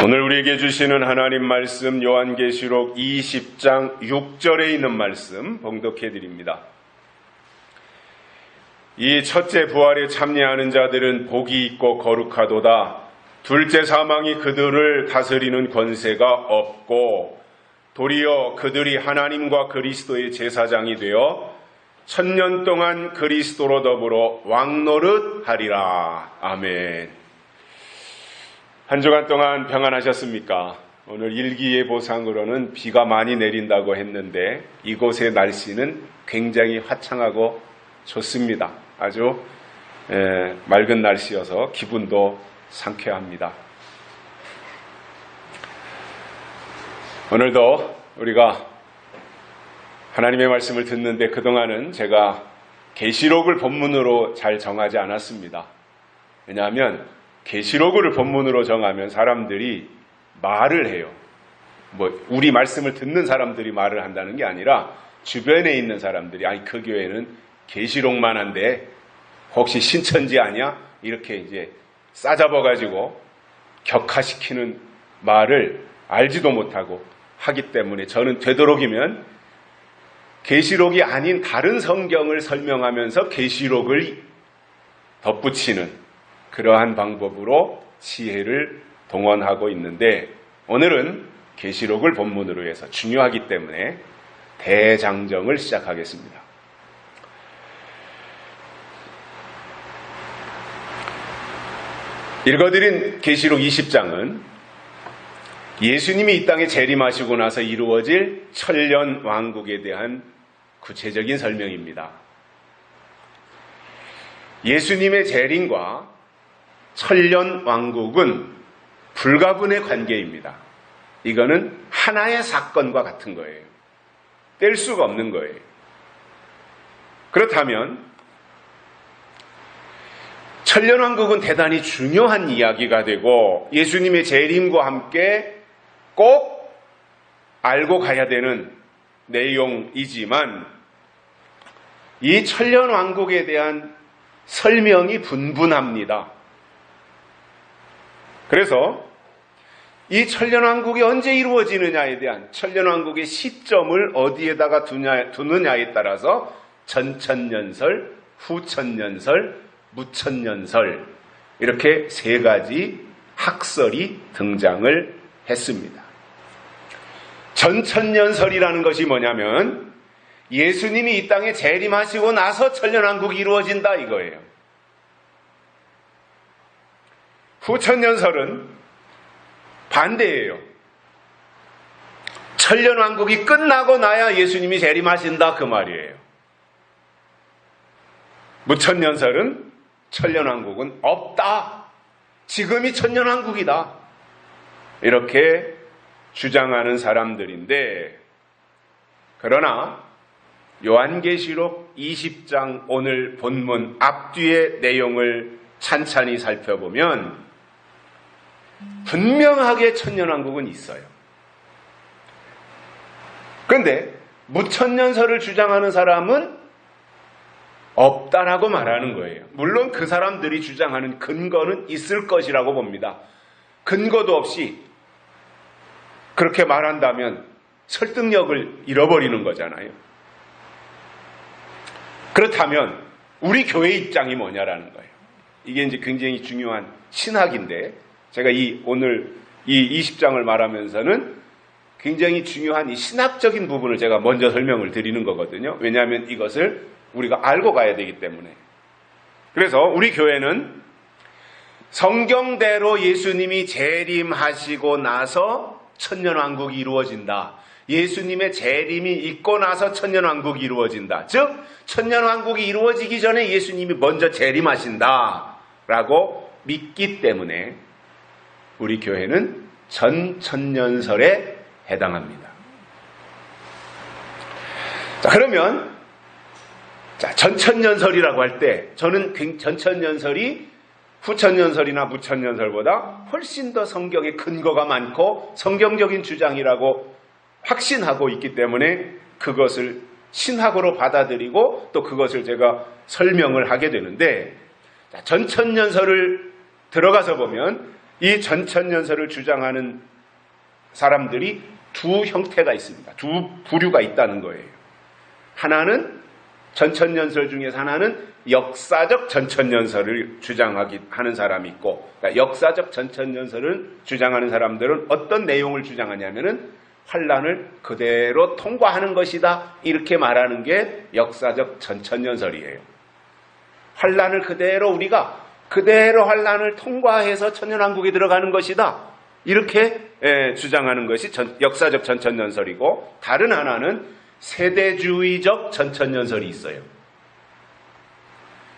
오늘 우리에게 주시는 하나님 말씀 요한계시록 20장 6절에 있는 말씀 봉독해 드립니다. 이 첫째 부활에 참여하는 자들은 복이 있고 거룩하도다. 둘째 사망이 그들을 다스리는 권세가 없고 도리어 그들이 하나님과 그리스도의 제사장이 되어 1000년 동안 그리스도로 더불어 왕노릇 하리라. 아멘. 한 주간 동안 평안하셨습니까? 오늘 일기예보상으로는 비가 많이 내린다고 했는데 이곳의 날씨는 굉장히 화창하고 좋습니다. 아주 맑은 날씨여서 기분도 상쾌합니다. 오늘도 우리가 하나님의 말씀을 듣는데 그동안은 제가 계시록을 본문으로 잘 정하지 않았습니다. 왜냐하면 계시록을 본문으로 정하면 사람들이 말을 해요. 우리 말씀을 듣는 사람들이 말을 한다는 게 아니라 주변에 있는 사람들이 아니 그 교회는 계시록만 한데 혹시 신천지 아니야? 이렇게 이제 싸잡아가지고 격하시키는 말을 알지도 못하고 하기 때문에 저는 되도록이면 계시록이 아닌 다른 성경을 설명하면서 계시록을 덧붙이는 그러한 방법으로 지혜를 동원하고 있는데 오늘은 계시록을 본문으로 해서 중요하기 때문에 대장정을 시작하겠습니다. 읽어드린 계시록 20장은 예수님이 이 땅에 재림하시고 나서 이루어질 천년 왕국에 대한 구체적인 설명입니다. 예수님의 재림과 천년 왕국은 불가분의 관계입니다. 이거는 하나의 사건과 같은 거예요. 뗄 수가 없는 거예요. 그렇다면 천년 왕국은 대단히 중요한 이야기가 되고 예수님의 재림과 함께 꼭 알고 가야 되는 내용이지만 이 천년 왕국에 대한 설명이 분분합니다. 그래서 이 천년왕국이 언제 이루어지느냐에 대한 천년왕국의 시점을 어디에다가 두느냐에 따라서 전천년설, 후천년설, 무천년설 이렇게 세 가지 학설이 등장을 했습니다. 전천년설이라는 것이 뭐냐면 예수님이 이 땅에 재림하시고 나서 천년왕국이 이루어진다 이거예요. 후천년설은 반대예요. 천년왕국이 끝나고 나야 예수님이 재림하신다 그 말이에요. 무천년설은 천년왕국은 없다. 지금이 천년왕국이다. 이렇게 주장하는 사람들인데 그러나 요한계시록 20장 오늘 본문 앞뒤의 내용을 찬찬히 살펴보면 분명하게 천년왕국은 있어요. 그런데 무천년설을 주장하는 사람은 없다라고 말하는 거예요. 물론 그 사람들이 주장하는 근거는 있을 것이라고 봅니다. 근거도 없이 그렇게 말한다면 설득력을 잃어버리는 거잖아요. 그렇다면 우리 교회 입장이 뭐냐라는 거예요. 이게 이제 굉장히 중요한 신학인데 제가 오늘 이 20장을 말하면서는 굉장히 중요한 이 신학적인 부분을 제가 먼저 설명을 드리는 거거든요. 왜냐하면 이것을 우리가 알고 가야 되기 때문에. 그래서 우리 교회는 성경대로 예수님이 재림하시고 나서 천년왕국이 이루어진다. 예수님의 재림이 있고 나서 천년왕국이 이루어진다. 즉 천년왕국이 이루어지기 전에 예수님이 먼저 재림하신다 라고 믿기 때문에 우리 교회는 전천년설에 해당합니다. 자, 그러면 전천년설이라고 할 때 저는 전천년설이 후천년설이나 무천년설보다 훨씬 더 성경에 근거가 많고 성경적인 주장이라고 확신하고 있기 때문에 그것을 신학으로 받아들이고 또 그것을 제가 설명을 하게 되는데 전천년설을 들어가서 보면 이 전천년설을 주장하는 사람들이 두 형태가 있습니다. 두 부류가 있다는 거예요. 하나는 전천년설 중에서 하나는 역사적 전천년설을 주장하는 사람이 있고, 그러니까 역사적 전천년설을 주장하는 사람들은 어떤 내용을 주장하냐면은 환란을 그대로 통과하는 것이다, 이렇게 말하는 게 역사적 전천년설이에요. 환란을 그대로 우리가 그대로 환란을 통과해서 천년왕국에 들어가는 것이다, 이렇게 주장하는 것이 역사적 전천년설이고, 다른 하나는 세대주의적 전천년설이 있어요.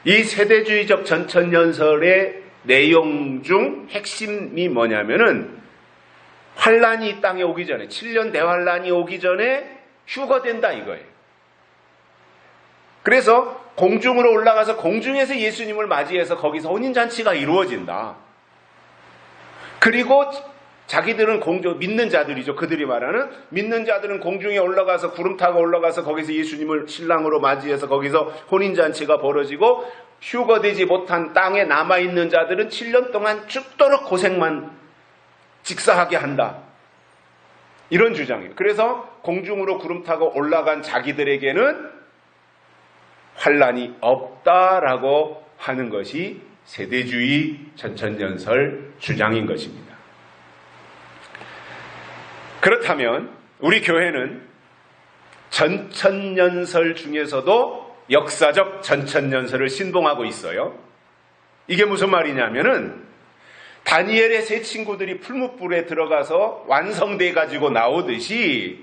이 세대주의적 전천년설의 내용 중 핵심이 뭐냐면은 환란이 이 땅에 오기 전에, 7년 대환란이 오기 전에 휴거된다 이거예요. 그래서 공중으로 올라가서 공중에서 예수님을 맞이해서 거기서 혼인잔치가 이루어진다. 그리고 자기들은 믿는 자들이죠. 그들이 말하는 믿는 자들은 공중에 올라가서 구름 타고 올라가서 거기서 예수님을 신랑으로 맞이해서 거기서 혼인잔치가 벌어지고, 휴거되지 못한 땅에 남아있는 자들은 7년 동안 죽도록 고생만 직사하게 한다. 이런 주장이에요. 그래서 공중으로 구름 타고 올라간 자기들에게는 환란이 없다라고 하는 것이 세대주의 전천년설 주장인 것입니다. 그렇다면 우리 교회는 전천년설 중에서도 역사적 전천년설을 신봉하고 있어요. 이게 무슨 말이냐면은 다니엘의 세 친구들이 풀무불에 들어가서 완성돼 가지고 나오듯이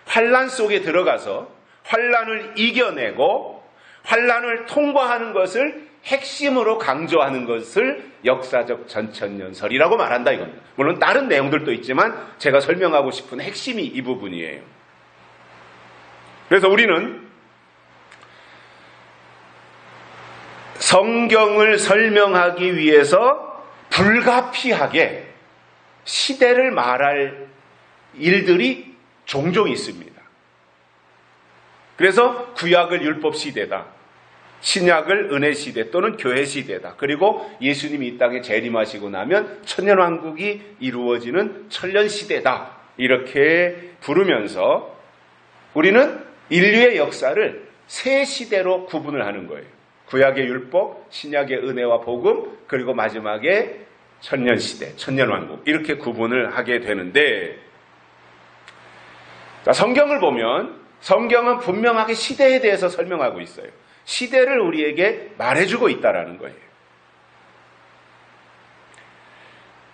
환란 속에 들어가서 환란을 이겨내고 환란을 통과하는 것을 핵심으로 강조하는 것을 역사적 전천년설이라고 말한다 이겁니다. 물론 다른 내용들도 있지만 제가 설명하고 싶은 핵심이 이 부분이에요. 그래서 우리는 성경을 설명하기 위해서 불가피하게 시대를 말할 일들이 종종 있습니다. 그래서 구약을 율법 시대다, 신약을 은혜 시대 또는 교회 시대다, 그리고 예수님이 이 땅에 재림하시고 나면 천년왕국이 이루어지는 천년 시대다, 이렇게 부르면서 우리는 인류의 역사를 세 시대로 구분을 하는 거예요. 구약의 율법, 신약의 은혜와 복음, 그리고 마지막에 천년 시대, 천년왕국, 이렇게 구분을 하게 되는데, 자, 성경을 보면 성경은 분명하게 시대에 대해서 설명하고 있어요. 시대를 우리에게 말해주고 있다라는 거예요.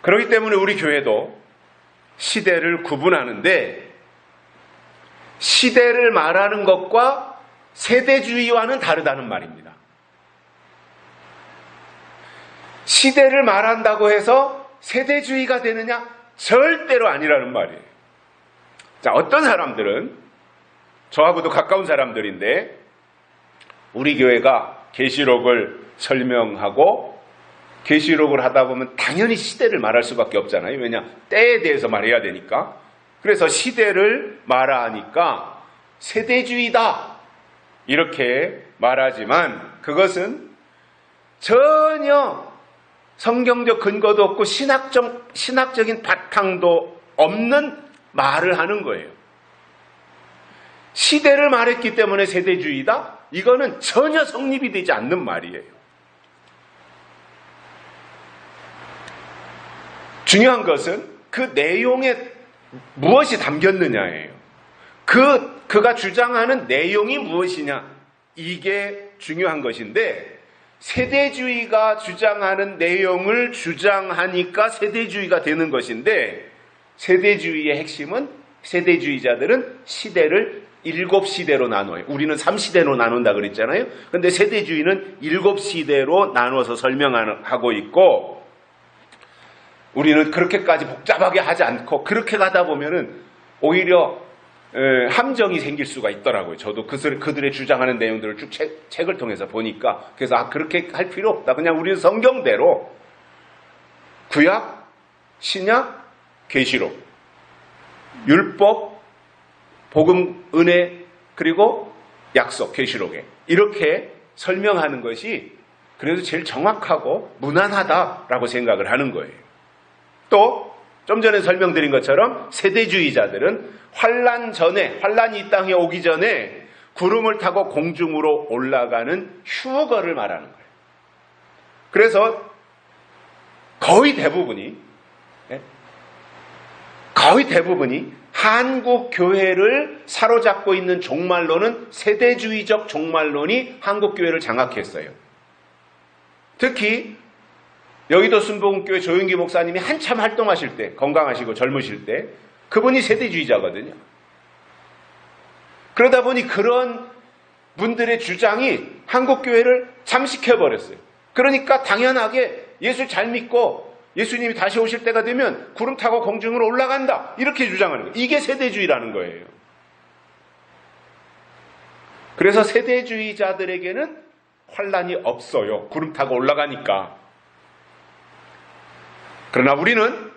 그렇기 때문에 우리 교회도 시대를 구분하는데, 시대를 말하는 것과 세대주의와는 다르다는 말입니다. 시대를 말한다고 해서 세대주의가 되느냐? 절대로 아니라는 말이에요. 자, 어떤 사람들은, 저하고도 가까운 사람들인데, 우리 교회가 계시록을 설명하고 계시록을 하다 보면 당연히 시대를 말할 수밖에 없잖아요. 왜냐? 때에 대해서 말해야 되니까. 그래서 시대를 말하니까 세대주의다, 이렇게 말하지만 그것은 전혀 성경적 근거도 없고 신학적인 바탕도 없는 말을 하는 거예요. 시대를 말했기 때문에 세대주의다? 이거는 전혀 성립이 되지 않는 말이에요. 중요한 것은 그 내용에 무엇이 담겼느냐예요. 그가 주장하는 내용이 무엇이냐, 이게 중요한 것인데, 세대주의가 주장하는 내용을 주장하니까 세대주의가 되는 것인데, 세대주의의 핵심은 세대주의자들은 시대를 7시대로 나눠요. 우리는 3시대로 나눈다 그랬잖아요. 그런데 세대주의는 7시대로 나눠서 설명하고 있고, 우리는 그렇게까지 복잡하게 하지 않고, 그렇게 가다 보면은 오히려 함정이 생길 수가 있더라고요. 저도 그들의 주장하는 내용들을 쭉 책을 통해서 보니까, 그래서 그렇게 할 필요 없다. 그냥 우리는 성경대로 구약, 신약, 계시록, 율법, 복음, 은혜, 그리고 약속, 계시록에 이렇게 설명하는 것이 그래도 제일 정확하고 무난하다라고 생각을 하는 거예요. 또 좀 전에 설명드린 것처럼 세대주의자들은 환란 전에, 환란이 이 땅에 오기 전에 구름을 타고 공중으로 올라가는 휴거를 말하는 거예요. 그래서 거의 대부분이 한국 교회를 사로잡고 있는 종말론은 세대주의적 종말론이 한국 교회를 장악했어요. 특히 여의도 순복음교회 조윤기 목사님이 한참 활동하실 때, 건강하시고 젊으실 때 그분이 세대주의자거든요. 그러다 보니 그런 분들의 주장이 한국 교회를 잠식해버렸어요. 그러니까 당연하게 예수 잘 믿고 예수님이 다시 오실 때가 되면 구름 타고 공중으로 올라간다, 이렇게 주장하는 거예요. 이게 세대주의라는 거예요. 그래서 세대주의자들에게는 환란이 없어요. 구름 타고 올라가니까. 그러나 우리는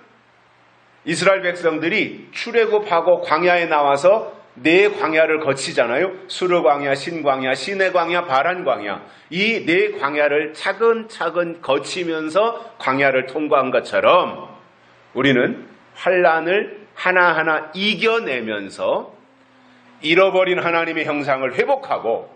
이스라엘 백성들이 출애굽하고 광야에 나와서 네 광야를 거치잖아요. 수르 광야, 신 광야, 시내 광야, 바란 광야. 이 네 광야를 차근차근 거치면서 광야를 통과한 것처럼 우리는 환란을 하나하나 이겨내면서 잃어버린 하나님의 형상을 회복하고,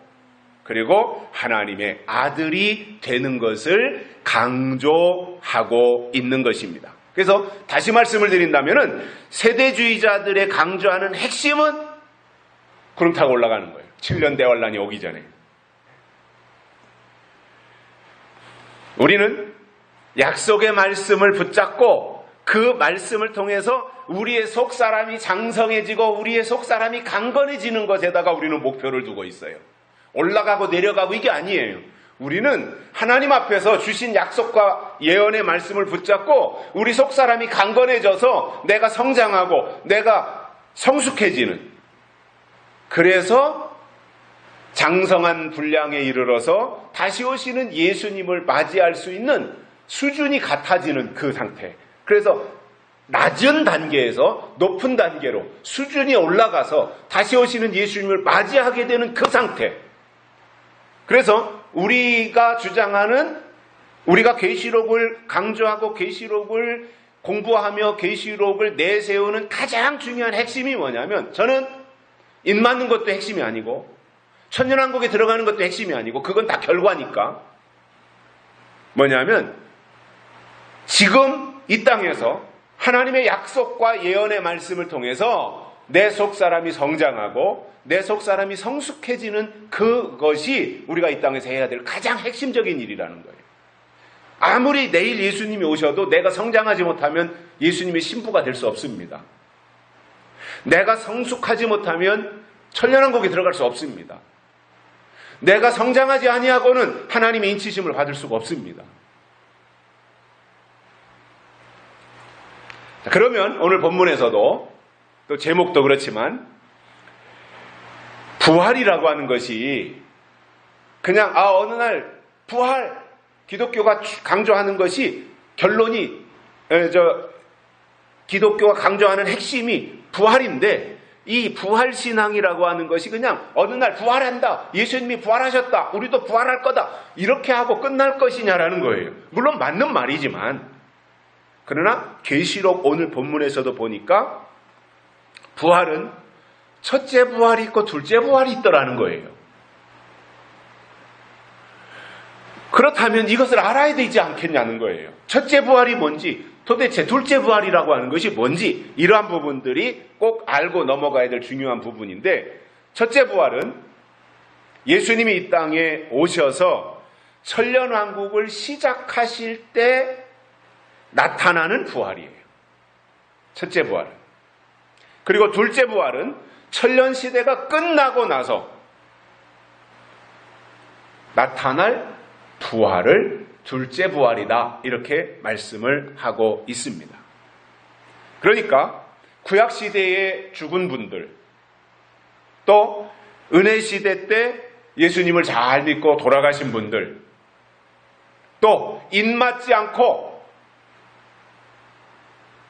그리고 하나님의 아들이 되는 것을 강조하고 있는 것입니다. 그래서 다시 말씀을 드린다면 세대주의자들의 강조하는 핵심은 구름 타고 올라가는 거예요. 7년 대환란이 오기 전에. 우리는 약속의 말씀을 붙잡고 그 말씀을 통해서 우리의 속사람이 장성해지고 우리의 속사람이 강건해지는 것에다가 우리는 목표를 두고 있어요. 올라가고 내려가고 이게 아니에요. 우리는 하나님 앞에서 주신 약속과 예언의 말씀을 붙잡고 우리 속사람이 강건해져서 내가 성장하고 내가 성숙해지는, 그래서 장성한 분량에 이르러서 다시 오시는 예수님을 맞이할 수 있는 수준이 같아지는 그 상태. 그래서 낮은 단계에서 높은 단계로 수준이 올라가서 다시 오시는 예수님을 맞이하게 되는 그 상태. 그래서 우리가 주장하는, 우리가 계시록을 강조하고 계시록을 공부하며 계시록을 내세우는 가장 중요한 핵심이 뭐냐면, 저는 입 맞는 것도 핵심이 아니고 천년왕국에 들어가는 것도 핵심이 아니고 그건 다 결과니까, 뭐냐면 지금 이 땅에서 하나님의 약속과 예언의 말씀을 통해서 내 속사람이 성장하고 내 속사람이 성숙해지는 그것이 우리가 이 땅에서 해야 될 가장 핵심적인 일이라는 거예요. 아무리 내일 예수님이 오셔도 내가 성장하지 못하면 예수님의 신부가 될 수 없습니다. 내가 성숙하지 못하면 천년왕국에 들어갈 수 없습니다. 내가 성장하지 아니하고는 하나님의 인치심을 받을 수가 없습니다. 자, 그러면 오늘 본문에서도 또 제목도 그렇지만 부활이라고 하는 것이 그냥 어느 날 부활, 기독교가 강조하는 것이 결론이 기독교가 강조하는 핵심이 부활인데, 이 부활신앙이라고 하는 것이 그냥 어느 날 부활한다, 예수님이 부활하셨다, 우리도 부활할 거다, 이렇게 하고 끝날 것이냐라는 거예요. 물론 맞는 말이지만, 그러나 계시록 오늘 본문에서도 보니까 부활은 첫째 부활이 있고 둘째 부활이 있더라는 거예요. 그렇다면 이것을 알아야 되지 않겠냐는 거예요. 첫째 부활이 뭔지, 도대체 둘째 부활이라고 하는 것이 뭔지, 이러한 부분들이 꼭 알고 넘어가야 될 중요한 부분인데, 첫째 부활은 예수님이 이 땅에 오셔서 천년왕국을 시작하실 때 나타나는 부활이에요. 첫째 부활은. 그리고 둘째 부활은 천년시대가 끝나고 나서 나타날 부활을 둘째 부활이다, 이렇게 말씀을 하고 있습니다. 그러니까 구약시대에 죽은 분들, 또 은혜시대 때 예수님을 잘 믿고 돌아가신 분들, 또 입맞지 않고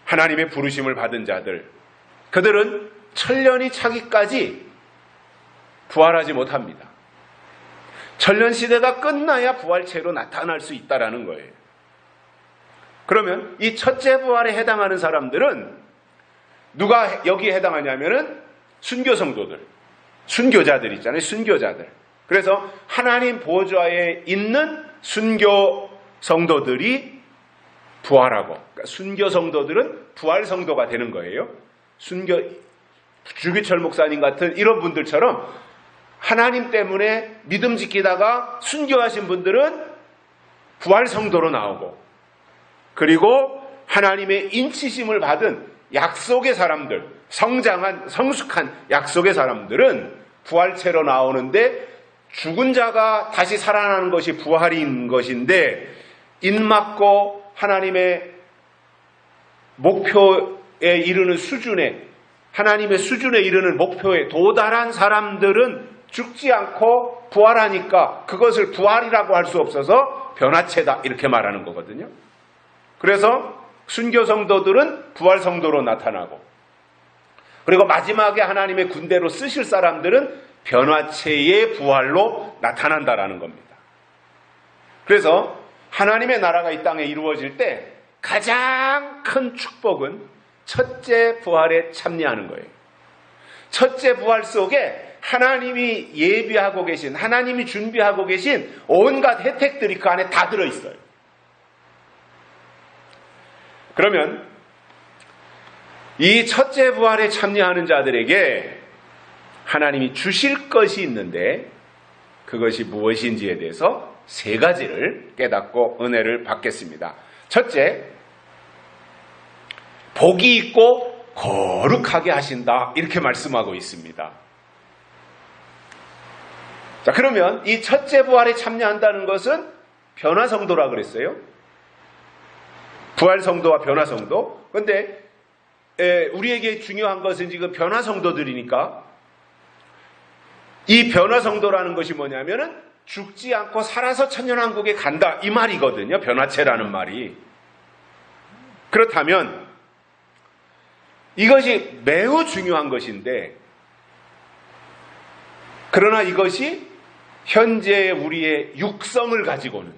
하나님의 부르심을 받은 자들, 그들은 천년이 차기까지 부활하지 못합니다. 천년시대가 끝나야 부활체로 나타날 수 있다는 거예요. 그러면 이 첫째 부활에 해당하는 사람들은 누가 여기에 해당하냐면은 순교 성도들, 순교자들 있잖아요. 순교자들. 그래서 하나님 보좌에 있는 순교 성도들이 부활하고, 그러니까 순교 성도들은 부활 성도가 되는 거예요. 순교 주기철 목사님 같은 이런 분들처럼 하나님 때문에 믿음 지키다가 순교하신 분들은 부활 성도로 나오고, 그리고 하나님의 인치심을 받은 약속의 사람들, 성장한 성숙한 약속의 사람들은 부활체로 나오는데, 죽은 자가 다시 살아나는 것이 부활인 것인데, 입맞고 하나님의 목표에 이르는 수준에, 하나님의 수준에 이르는 목표에 도달한 사람들은 죽지 않고 부활하니까 그것을 부활이라고 할 수 없어서 변화체다, 이렇게 말하는 거거든요. 그래서 순교 성도들은 부활 성도로 나타나고, 그리고 마지막에 하나님의 군대로 쓰실 사람들은 변화체의 부활로 나타난다라는 겁니다. 그래서 하나님의 나라가 이 땅에 이루어질 때 가장 큰 축복은 첫째 부활에 참여하는 거예요. 첫째 부활 속에 하나님이 예비하고 계신, 하나님이 준비하고 계신 온갖 혜택들이 그 안에 다 들어있어요. 그러면 이 첫째 부활에 참여하는 자들에게 하나님이 주실 것이 있는데, 그것이 무엇인지에 대해서 세 가지를 깨닫고 은혜를 받겠습니다. 첫째, 복이 있고 거룩하게 하신다, 이렇게 말씀하고 있습니다. 자, 그러면 이 첫째 부활에 참여한다는 것은 변화성도라 그랬어요. 부활성도와 변화성도. 그런데 우리에게 중요한 것은 지금 변화성도들이니까, 이 변화성도라는 것이 뭐냐면은 죽지 않고 살아서 천년왕국에 간다, 이 말이거든요. 변화체라는 말이. 그렇다면 이것이 매우 중요한 것인데, 그러나 이것이 현재 우리의 육성을 가지고는,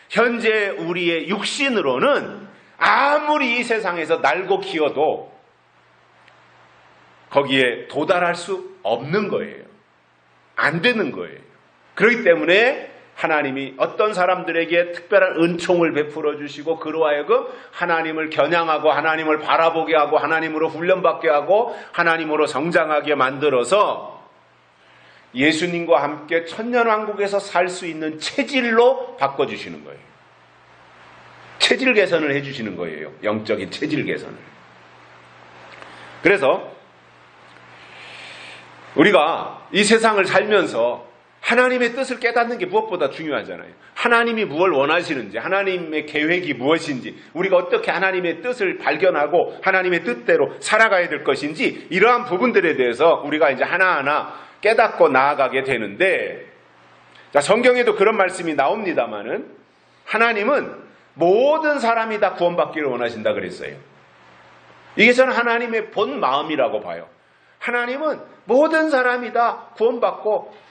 현재 우리의 육신으로는 아무리 이 세상에서 날고 키워도 거기에 도달할 수 없는 거예요. 안 되는 거예요. 그렇기 때문에 하나님이 어떤 사람들에게 특별한 은총을 베풀어 주시고, 그로 하여금 하나님을 겨냥하고 하나님을 바라보게 하고 하나님으로 훈련받게 하고 하나님으로 성장하게 만들어서 예수님과 함께 천년왕국에서 살 수 있는 체질로 바꿔주시는 거예요. 체질 개선을 해주시는 거예요. 영적인 체질 개선을. 그래서 우리가 이 세상을 살면서 하나님의 뜻을 깨닫는 게 무엇보다 중요하잖아요. 하나님이 무엇을 원하시는지, 하나님의 계획이 무엇인지, 우리가 어떻게 하나님의 뜻을 발견하고 하나님의 뜻대로 살아가야 될 것인지, 이러한 부분들에 대해서 우리가 이제 하나하나 깨닫고 나아가게 되는데, 자, 성경에도 그런 말씀이 나옵니다만은 하나님은 모든 사람이 다 구원받기를 원하신다 그랬어요. 이게 저는 하나님의 본 마음이라고 봐요. 하나님은 모든 사람이 다 구원받고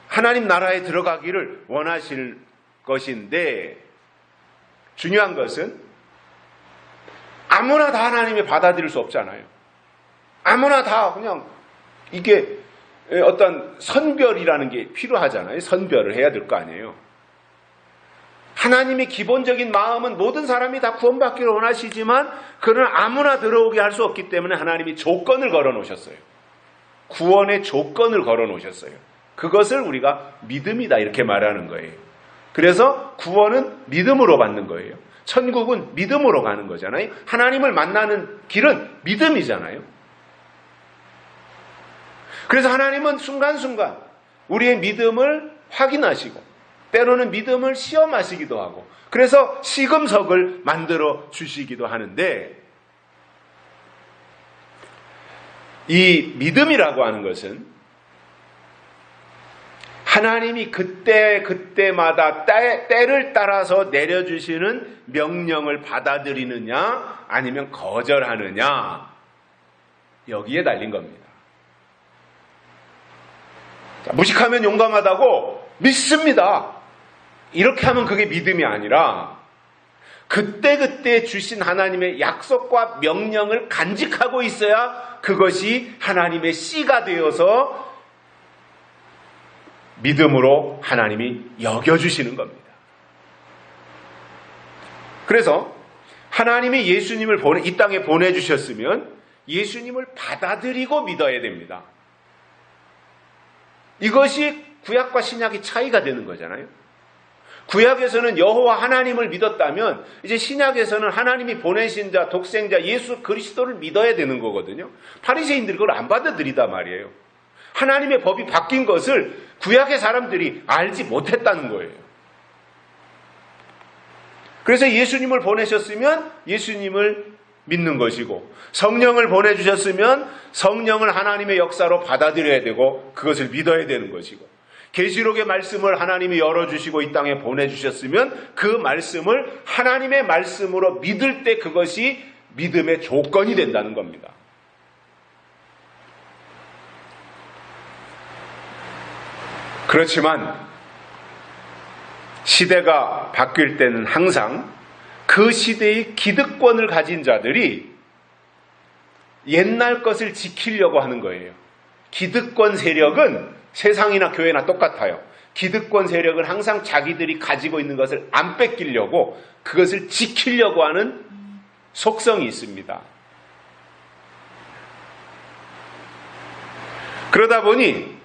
하나님 나라에 들어가기를 원하실 것인데, 중요한 것은 아무나 다 하나님이 받아들일 수 없잖아요. 아무나 다 그냥, 이게 어떤 선별이라는 게 필요하잖아요. 선별을 해야 될 거 아니에요. 하나님의 기본적인 마음은 모든 사람이 다 구원받기를 원하시지만, 그는 아무나 들어오게 할 수 없기 때문에 하나님이 조건을 걸어 놓으셨어요. 구원의 조건을 걸어 놓으셨어요. 그것을 우리가 믿음이다, 이렇게 말하는 거예요. 그래서 구원은 믿음으로 받는 거예요. 천국은 믿음으로 가는 거잖아요. 하나님을 만나는 길은 믿음이잖아요. 그래서 하나님은 순간순간 우리의 믿음을 확인하시고, 때로는 믿음을 시험하시기도 하고, 그래서 시금석을 만들어 주시기도 하는데, 이 믿음이라고 하는 것은 하나님이 그때마다 때를 따라서 내려주시는 명령을 받아들이느냐 아니면 거절하느냐, 여기에 달린 겁니다. 자, 무식하면 용감하다고 믿습니다, 이렇게 하면 그게 믿음이 아니라, 그때그때 주신 하나님의 약속과 명령을 간직하고 있어야 그것이 하나님의 씨가 되어서 믿음으로 하나님이 여겨주시는 겁니다. 그래서 하나님이 예수님을 이 땅에 보내주셨으면 예수님을 받아들이고 믿어야 됩니다. 이것이 구약과 신약의 차이가 되는 거잖아요. 구약에서는 여호와 하나님을 믿었다면 이제 신약에서는 하나님이 보내신 자, 독생자 예수 그리스도를 믿어야 되는 거거든요. 바리새인들이 그걸 안 받아들이단 말이에요. 하나님의 법이 바뀐 것을 구약의 사람들이 알지 못했다는 거예요. 그래서 예수님을 보내셨으면 예수님을 믿는 것이고, 성령을 보내주셨으면 성령을 하나님의 역사로 받아들여야 되고 그것을 믿어야 되는 것이고, 계시록의 말씀을 하나님이 열어주시고 이 땅에 보내주셨으면 그 말씀을 하나님의 말씀으로 믿을 때 그것이 믿음의 조건이 된다는 겁니다. 그렇지만 시대가 바뀔 때는 항상 그 시대의 기득권을 가진 자들이 옛날 것을 지키려고 하는 거예요. 기득권 세력은 세상이나 교회나 똑같아요. 기득권 세력은 항상 자기들이 가지고 있는 것을 안 뺏기려고 그것을 지키려고 하는 속성이 있습니다. 그러다 보니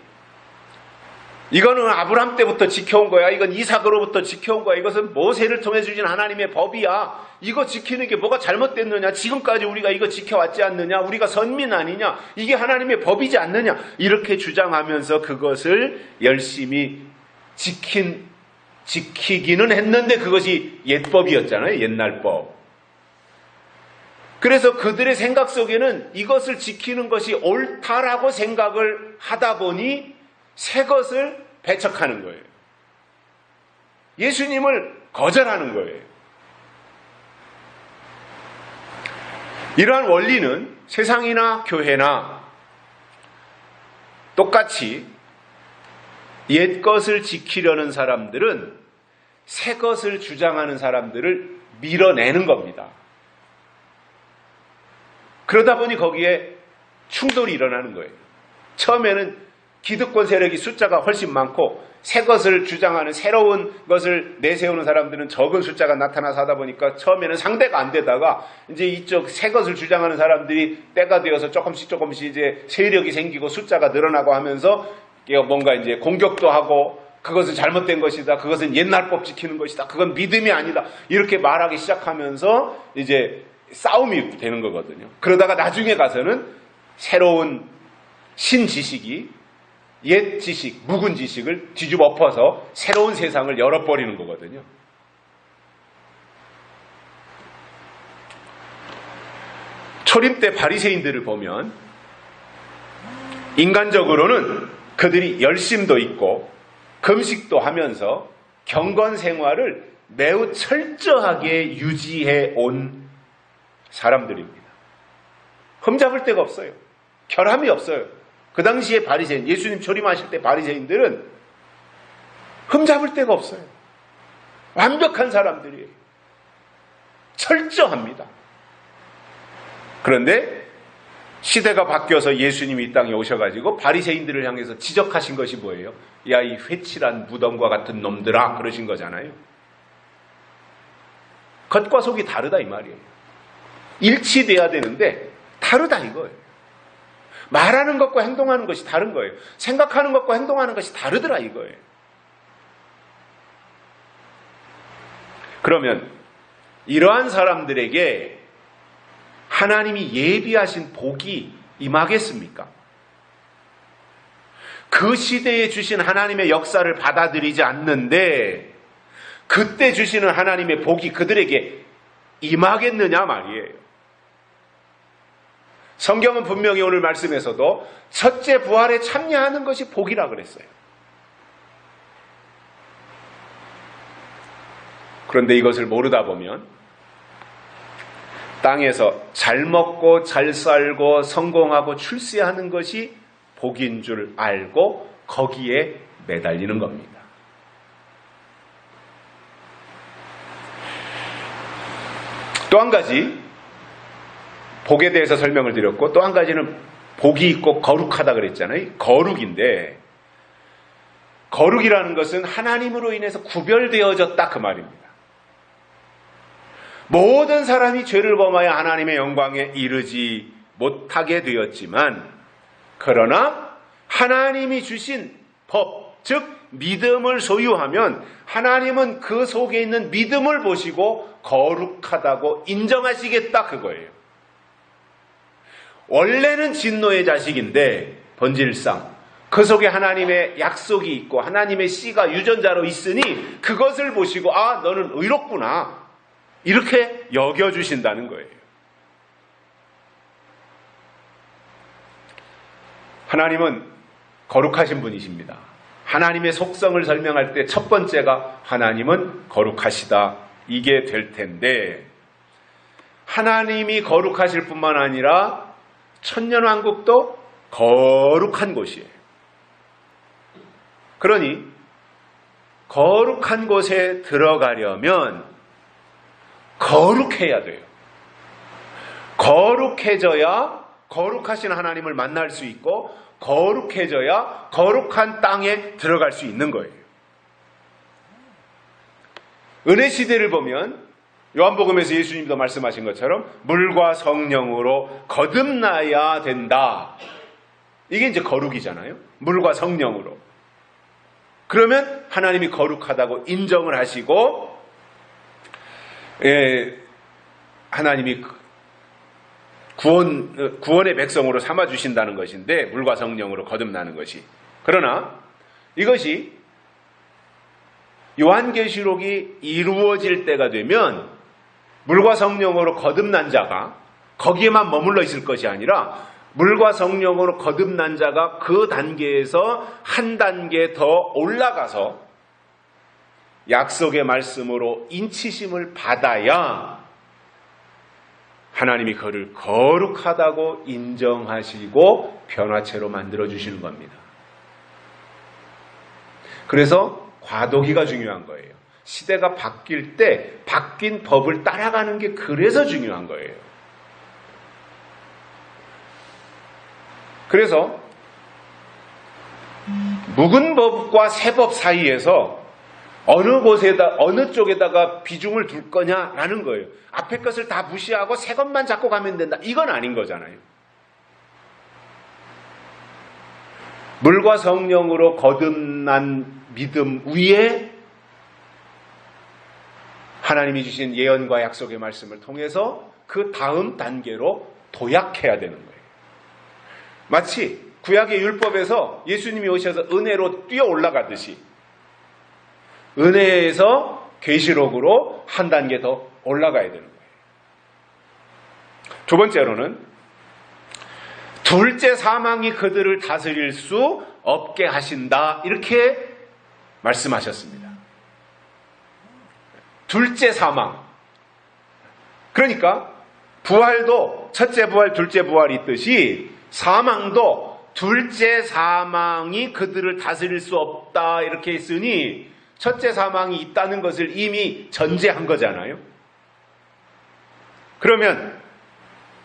이거는 아브라함 때부터 지켜온 거야. 이건 이삭으로부터 지켜온 거야. 이것은 모세를 통해 주신 하나님의 법이야. 이거 지키는 게 뭐가 잘못됐느냐? 지금까지 우리가 이거 지켜왔지 않느냐? 우리가 선민 아니냐? 이게 하나님의 법이지 않느냐? 이렇게 주장하면서 그것을 열심히 지키기는 했는데 그것이 옛법이었잖아요. 옛날 법. 그래서 그들의 생각 속에는 이것을 지키는 것이 옳다라고 생각을 하다 보니 새 것을 배척하는 거예요. 예수님을 거절하는 거예요. 이러한 원리는 세상이나 교회나 똑같이 옛 것을 지키려는 사람들은 새 것을 주장하는 사람들을 밀어내는 겁니다. 그러다 보니 거기에 충돌이 일어나는 거예요. 처음에는 기득권 세력이 숫자가 훨씬 많고 새 것을 주장하는 새로운 것을 내세우는 사람들은 적은 숫자가 나타나서 하다 보니까 처음에는 상대가 안 되다가 이제 이쪽 새 것을 주장하는 사람들이 때가 되어서 조금씩 이제 세력이 생기고 숫자가 늘어나고 하면서 뭔가 이제 공격도 하고 그것은 잘못된 것이다. 그것은 옛날 법 지키는 것이다. 그건 믿음이 아니다. 이렇게 말하기 시작하면서 이제 싸움이 되는 거거든요. 그러다가 나중에 가서는 새로운 신지식이 옛 지식, 묵은 지식을 뒤집어 엎어서 새로운 세상을 열어버리는 거거든요. 초림 때 바리새인들을 보면 인간적으로는 그들이 열심도 있고 금식도 하면서 경건 생활을 매우 철저하게 유지해 온 사람들입니다. 흠잡을 데가 없어요. 결함이 없어요. 그 당시에 바리새인, 예수님 초림하실 때 바리새인들은 흠잡을 데가 없어요. 완벽한 사람들이에요. 철저합니다. 그런데 시대가 바뀌어서 예수님이 이 땅에 오셔가지고 바리새인들을 향해서 지적하신 것이 뭐예요? 야, 이 회칠한 무덤과 같은 놈들아, 그러신 거잖아요. 겉과 속이 다르다 이 말이에요. 일치돼야 되는데 다르다 이거예요. 말하는 것과 행동하는 것이 다른 거예요. 생각하는 것과 행동하는 것이 다르더라 이거예요. 그러면 이러한 사람들에게 하나님이 예비하신 복이 임하겠습니까? 그 시대에 주신 하나님의 역사를 받아들이지 않는데 그때 주시는 하나님의 복이 그들에게 임하겠느냐 말이에요. 성경은 분명히 오늘 말씀에서도 첫째 부활에 참여하는 것이 복이라 그랬어요. 그런데 이것을 모르다 보면 땅에서 잘 먹고 잘 살고 성공하고 출세하는 것이 복인 줄 알고 거기에 매달리는 겁니다. 또 한 가지, 복에 대해서 설명을 드렸고, 또 한 가지는 복이 있고 거룩하다 그랬잖아요. 거룩인데, 거룩이라는 것은 하나님으로 인해서 구별되어졌다 그 말입니다. 모든 사람이 죄를 범하여 하나님의 영광에 이르지 못하게 되었지만, 그러나 하나님이 주신 법, 즉 믿음을 소유하면 하나님은 그 속에 있는 믿음을 보시고 거룩하다고 인정하시겠다 그거예요. 원래는 진노의 자식인데 본질상 그 속에 하나님의 약속이 있고 하나님의 씨가 유전자로 있으니 그것을 보시고 아, 너는 의롭구나, 이렇게 여겨주신다는 거예요. 하나님은 거룩하신 분이십니다. 하나님의 속성을 설명할 때 첫 번째가 하나님은 거룩하시다, 이게 될 텐데, 하나님이 거룩하실 뿐만 아니라 천년왕국도 거룩한 곳이에요. 그러니 거룩한 곳에 들어가려면 거룩해야 돼요. 거룩해져야 거룩하신 하나님을 만날 수 있고, 거룩해져야 거룩한 땅에 들어갈 수 있는 거예요. 은혜 시대를 보면 요한복음에서 예수님도 말씀하신 것처럼 물과 성령으로 거듭나야 된다. 이게 이제 거룩이잖아요. 물과 성령으로. 그러면 하나님이 거룩하다고 인정을 하시고, 하나님이 구원의 백성으로 삼아주신다는 것인데, 물과 성령으로 거듭나는 것이. 그러나 이것이 요한계시록이 이루어질 때가 되면 물과 성령으로 거듭난 자가 거기에만 머물러 있을 것이 아니라, 물과 성령으로 거듭난 자가 그 단계에서 한 단계 더 올라가서 약속의 말씀으로 인치심을 받아야 하나님이 그를 거룩하다고 인정하시고 변화체로 만들어주시는 겁니다. 그래서 과도기가 중요한 거예요. 시대가 바뀔 때 바뀐 법을 따라가는 게 그래서 중요한 거예요. 그래서 묵은 법과 새 법 사이에서 어느 쪽에다가 비중을 둘 거냐라는 거예요. 앞에 것을 다 무시하고 새 것만 잡고 가면 된다, 이건 아닌 거잖아요. 물과 성령으로 거듭난 믿음 위에 하나님이 주신 예언과 약속의 말씀을 통해서 그 다음 단계로 도약해야 되는 거예요. 마치 구약의 율법에서 예수님이 오셔서 은혜로 뛰어 올라가듯이 은혜에서 계시록으로 한 단계 더 올라가야 되는 거예요. 두 번째로는 둘째 사망이 그들을 다스릴 수 없게 하신다, 이렇게 말씀하셨습니다. 둘째 사망. 그러니까 부활도 첫째 부활, 둘째 부활이 있듯이 사망도 둘째 사망이 그들을 다스릴 수 없다, 이렇게 했으니 첫째 사망이 있다는 것을 이미 전제한 거잖아요. 그러면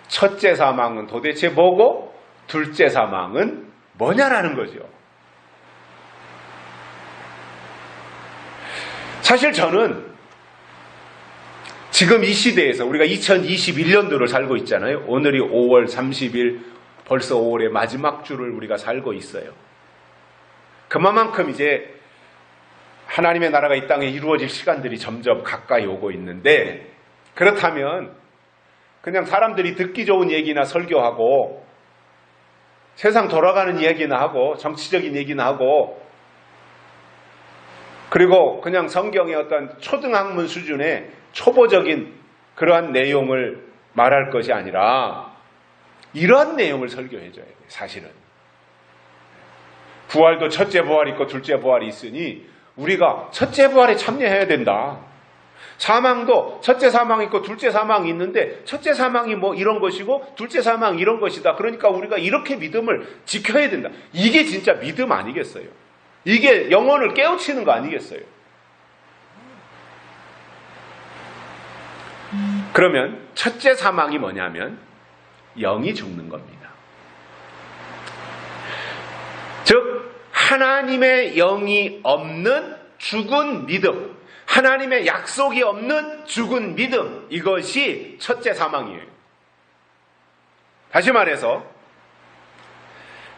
첫째 사망은 도대체 뭐고 둘째 사망은 뭐냐라는 거죠. 사실 저는 지금 이 시대에서 우리가 2021년도를 살고 있잖아요. 오늘이 5월 30일, 벌써 5월의 마지막 주를 우리가 살고 있어요. 그만큼 이제 하나님의 나라가 이 땅에 이루어질 시간들이 점점 가까이 오고 있는데, 그렇다면 그냥 사람들이 듣기 좋은 얘기나 설교하고 세상 돌아가는 이야기나 하고 정치적인 얘기나 하고, 그리고 그냥 성경의 어떤 초등학문 수준의 초보적인 그러한 내용을 말할 것이 아니라 이러한 내용을 설교해줘야 돼요. 사실은 부활도 첫째 부활이 있고 둘째 부활이 있으니 우리가 첫째 부활에 참여해야 된다. 사망도 첫째 사망이 있고 둘째 사망이 있는데 첫째 사망이 뭐 이런 것이고 둘째 사망이 이런 것이다. 그러니까 우리가 이렇게 믿음을 지켜야 된다. 이게 진짜 믿음 아니겠어요? 이게 영혼을 깨우치는 거 아니겠어요? 그러면 첫째 사망이 뭐냐면 영이 죽는 겁니다. 즉 하나님의 영이 없는 죽은 믿음, 하나님의 약속이 없는 죽은 믿음, 이것이 첫째 사망이에요. 다시 말해서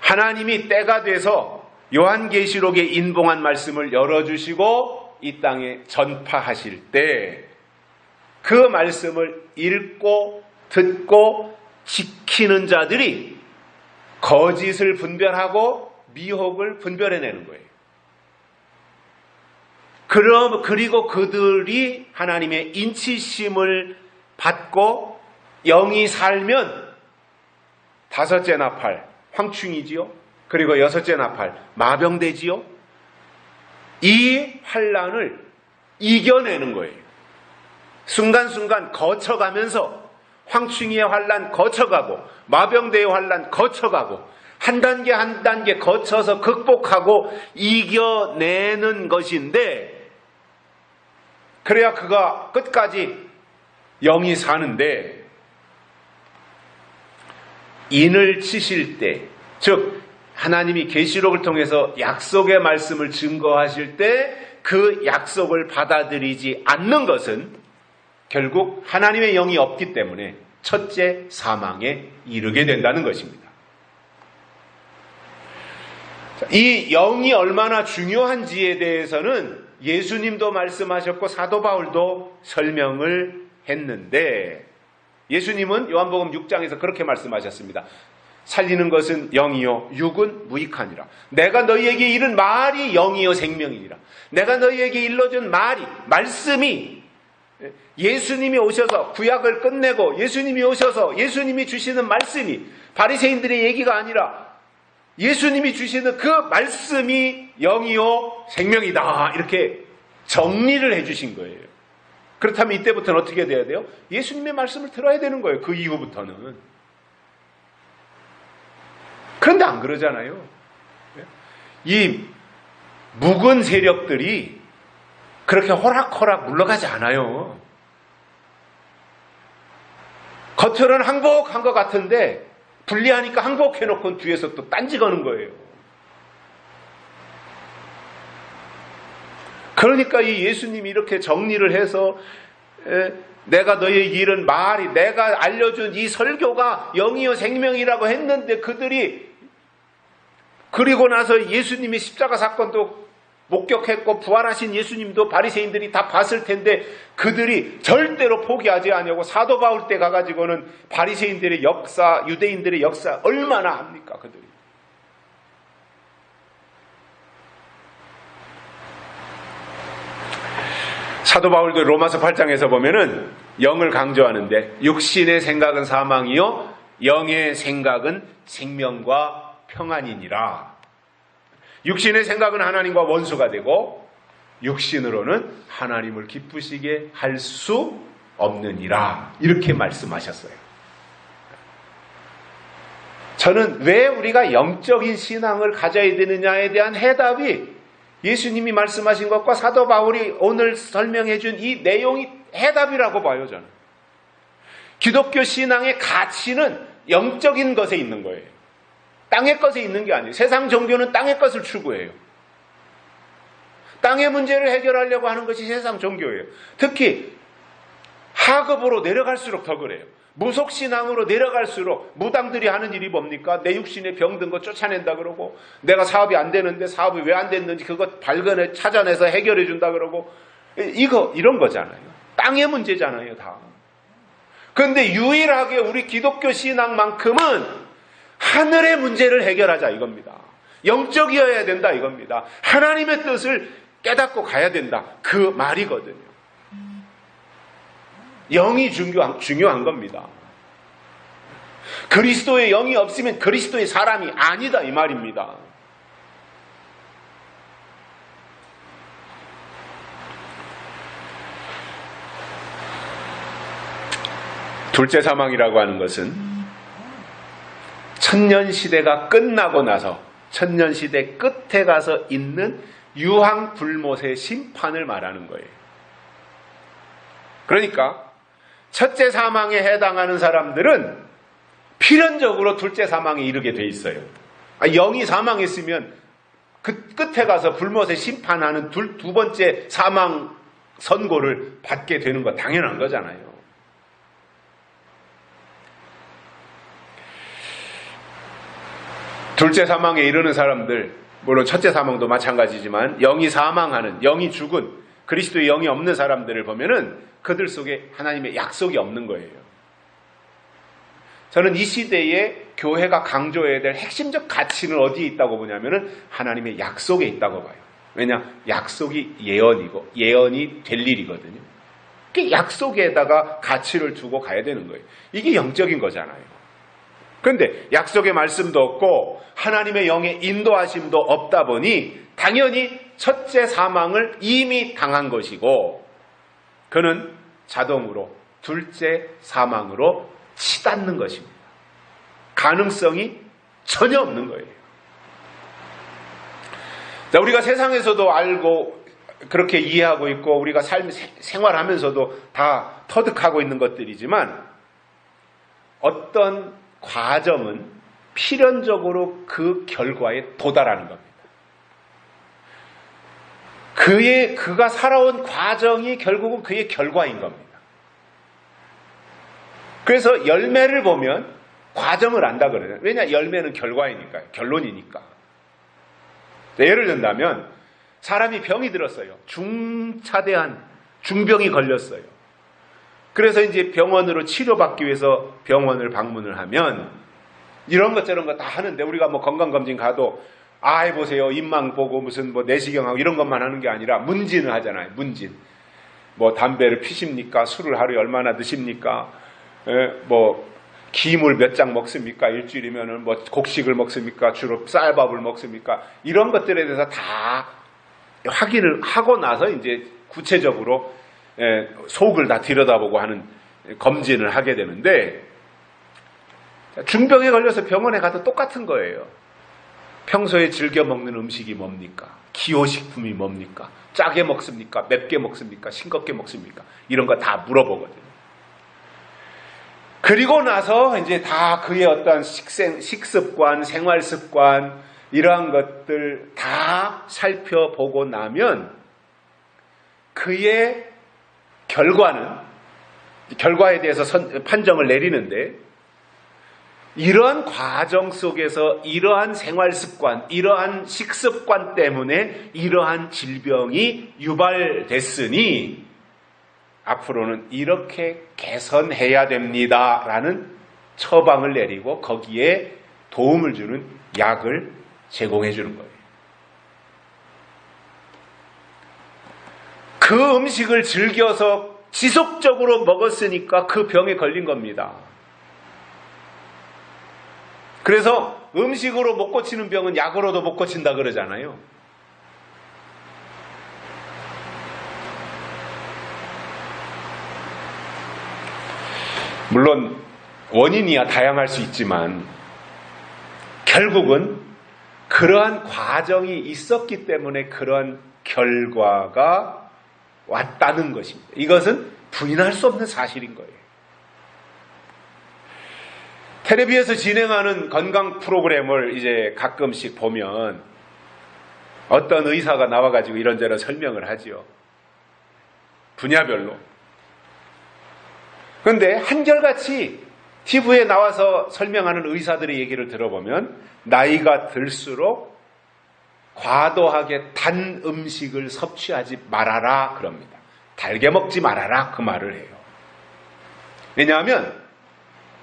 하나님이 때가 돼서 요한계시록에 인봉한 말씀을 열어주시고 이 땅에 전파하실 때 그 말씀을 읽고 듣고 지키는 자들이 거짓을 분별하고 미혹을 분별해내는 거예요. 그리고 그들이 하나님의 인치심을 받고 영이 살면 다섯째 나팔 황충이지요. 그리고 여섯째 나팔 마병되지요. 이 환난을 이겨내는 거예요. 순간순간 거쳐가면서 황충이의 환난 거쳐가고 마병대의 환난 거쳐가고 한 단계 한 단계 거쳐서 극복하고 이겨내는 것인데, 그래야 그가 끝까지 영이 사는데, 인을 치실 때, 즉 하나님이 계시록을 통해서 약속의 말씀을 증거하실 때 그 약속을 받아들이지 않는 것은 결국 하나님의 영이 없기 때문에 첫째 사망에 이르게 된다는 것입니다. 이 영이 얼마나 중요한지에 대해서는 예수님도 말씀하셨고 사도 바울도 설명을 했는데, 예수님은 요한복음 6장에서 그렇게 말씀하셨습니다. 살리는 것은 영이요 육은 무익하니라. 내가 너희에게 이른 말이 영이요 생명이니라. 내가 너희에게 일러준 말씀이 예수님이 오셔서 구약을 끝내고 예수님이 오셔서 예수님이 주시는 말씀이 바리새인들의 얘기가 아니라 예수님이 주시는 그 말씀이 영이요 생명이다, 이렇게 정리를 해주신 거예요. 그렇다면 이때부터는 어떻게 돼야 돼요? 예수님의 말씀을 들어야 되는 거예요. 그 이후부터는. 그런데 안 그러잖아요. 이 묵은 세력들이 그렇게 호락호락 물러가지 않아요. 겉으로는 항복한 것 같은데 불리하니까 항복해놓고 뒤에서 또 딴지 거는 거예요. 그러니까 이 예수님이 이렇게 정리를 해서 내가 너희에게 이른 말이, 내가 알려준 이 설교가 영이요 생명이라고 했는데, 그들이 그리고 나서 예수님이 십자가 사건도 목격했고 부활하신 예수님도 바리새인들이 다 봤을 텐데 그들이 절대로 포기하지 않냐고. 사도 바울 때 가가지고는 바리새인들의 역사, 유대인들의 역사 얼마나 합니까 그들이. 사도 바울도 로마서 8장에서 보면은 영을 강조하는데, 육신의 생각은 사망이요 영의 생각은 생명과 평안이니라. 육신의 생각은 하나님과 원수가 되고 육신으로는 하나님을 기쁘시게 할 수 없느니라, 이렇게 말씀하셨어요. 저는 왜 우리가 영적인 신앙을 가져야 되느냐에 대한 해답이 예수님이 말씀하신 것과 사도 바울이 오늘 설명해 준 이 내용이 해답이라고 봐요. 저는 기독교 신앙의 가치는 영적인 것에 있는 거예요. 땅의 것에 있는 게 아니에요. 세상 종교는 땅의 것을 추구해요. 땅의 문제를 해결하려고 하는 것이 세상 종교예요. 특히 하급으로 내려갈수록 더 그래요. 무속신앙으로 내려갈수록 무당들이 하는 일이 뭡니까? 내 육신에 병든 거 쫓아낸다 그러고, 내가 사업이 안 되는데 사업이 왜 안 됐는지 그거 발견해 찾아내서 해결해 준다 그러고, 이런 거잖아요. 땅의 문제잖아요, 다. 그런데 유일하게 우리 기독교 신앙만큼은 하늘의 문제를 해결하자 이겁니다. 영적이어야 된다 이겁니다. 하나님의 뜻을 깨닫고 가야 된다, 그 말이거든요. 영이 중요한 겁니다. 그리스도의 영이 없으면 그리스도의 사람이 아니다, 이 말입니다. 둘째 사망이라고 하는 것은 천년시대가 끝나고 나서 천년시대 끝에 가서 있는 유황불못의 심판을 말하는 거예요. 그러니까 첫째 사망에 해당하는 사람들은 필연적으로 둘째 사망에 이르게 돼 있어요. 영이 사망했으면 그 끝에 가서 불못에 심판하는 두 번째 사망 선고를 받게 되는 거 당연한 거잖아요. 둘째 사망에 이르는 사람들, 물론 첫째 사망도 마찬가지지만 영이 사망하는, 영이 죽은, 그리스도의 영이 없는 사람들을 보면은 그들 속에 하나님의 약속이 없는 거예요. 저는 이 시대에 교회가 강조해야 될 핵심적 가치는 어디에 있다고 보냐면은 하나님의 약속에 있다고 봐요. 왜냐? 약속이 예언이고 예언이 될 일이거든요. 그 약속에다가 가치를 두고 가야 되는 거예요. 이게 영적인 거잖아요. 그런데 약속의 말씀도 없고 하나님의 영의 인도하심도 없다 보니 당연히 첫째 사망을 이미 당한 것이고 그는 자동으로 둘째 사망으로 치닫는 것입니다. 가능성이 전혀 없는 거예요. 자, 우리가 세상에서도 알고 그렇게 이해하고 있고 우리가 생활하면서도 다 터득하고 있는 것들이지만 어떤 과정은 필연적으로 그 결과에 도달하는 겁니다. 그가 살아온 과정이 결국은 그의 결과인 겁니다. 그래서 열매를 보면 과정을 안다 그래요. 왜냐? 열매는 결과이니까요. 결론이니까. 예를 든다면 사람이 병이 들었어요. 중차대한 중병이 걸렸어요. 그래서 이제 병원으로 치료받기 위해서 병원을 방문을 하면 이런 것 저런 거 다 하는데 우리가 뭐 건강검진 가도 보세요. 입만 보고 무슨 뭐 내시경하고 이런 것만 하는 게 아니라 문진을 하잖아요. 문진. 뭐 담배를 피십니까? 술을 하루에 얼마나 드십니까? 뭐 기물 몇 장 먹습니까? 일주일이면은 뭐 곡식을 먹습니까? 주로 쌀밥을 먹습니까? 이런 것들에 대해서 다 확인을 하고 나서 이제 구체적으로 속을 다 들여다보고 하는 검진을 하게 되는데 중병에 걸려서 병원에 가도 똑같은 거예요. 평소에 즐겨 먹는 음식이 뭡니까? 기호식품이 뭡니까? 짜게 먹습니까? 맵게 먹습니까? 싱겁게 먹습니까? 이런 거 다 물어보거든요. 그리고 나서 이제 다 그의 어떤 식습관, 생활습관 이러한 것들 다 살펴보고 나면 그의 결과에 대해서 판정을 내리는데 이러한 과정 속에서 이러한 생활습관, 이러한 식습관 때문에 이러한 질병이 유발됐으니 앞으로는 이렇게 개선해야 됩니다라는 처방을 내리고 거기에 도움을 주는 약을 제공해 주는 거예요. 그 음식을 즐겨서 지속적으로 먹었으니까 그 병에 걸린 겁니다. 그래서 음식으로 못 고치는 병은 약으로도 못 고친다 그러잖아요. 물론 원인이야 다양할 수 있지만 결국은 그러한 과정이 있었기 때문에 그러한 결과가 왔다는 것입니다. 이것은 부인할 수 없는 사실인 거예요. 텔레비에서 진행하는 건강 프로그램을 이제 가끔씩 보면 어떤 의사가 나와가지고 이런저런 설명을 하지요. 분야별로. 그런데 한결같이 TV에 나와서 설명하는 의사들의 얘기를 들어보면 나이가 들수록 과도하게 단 음식을 섭취하지 말아라 그럽니다. 달게 먹지 말아라 그 말을 해요. 왜냐하면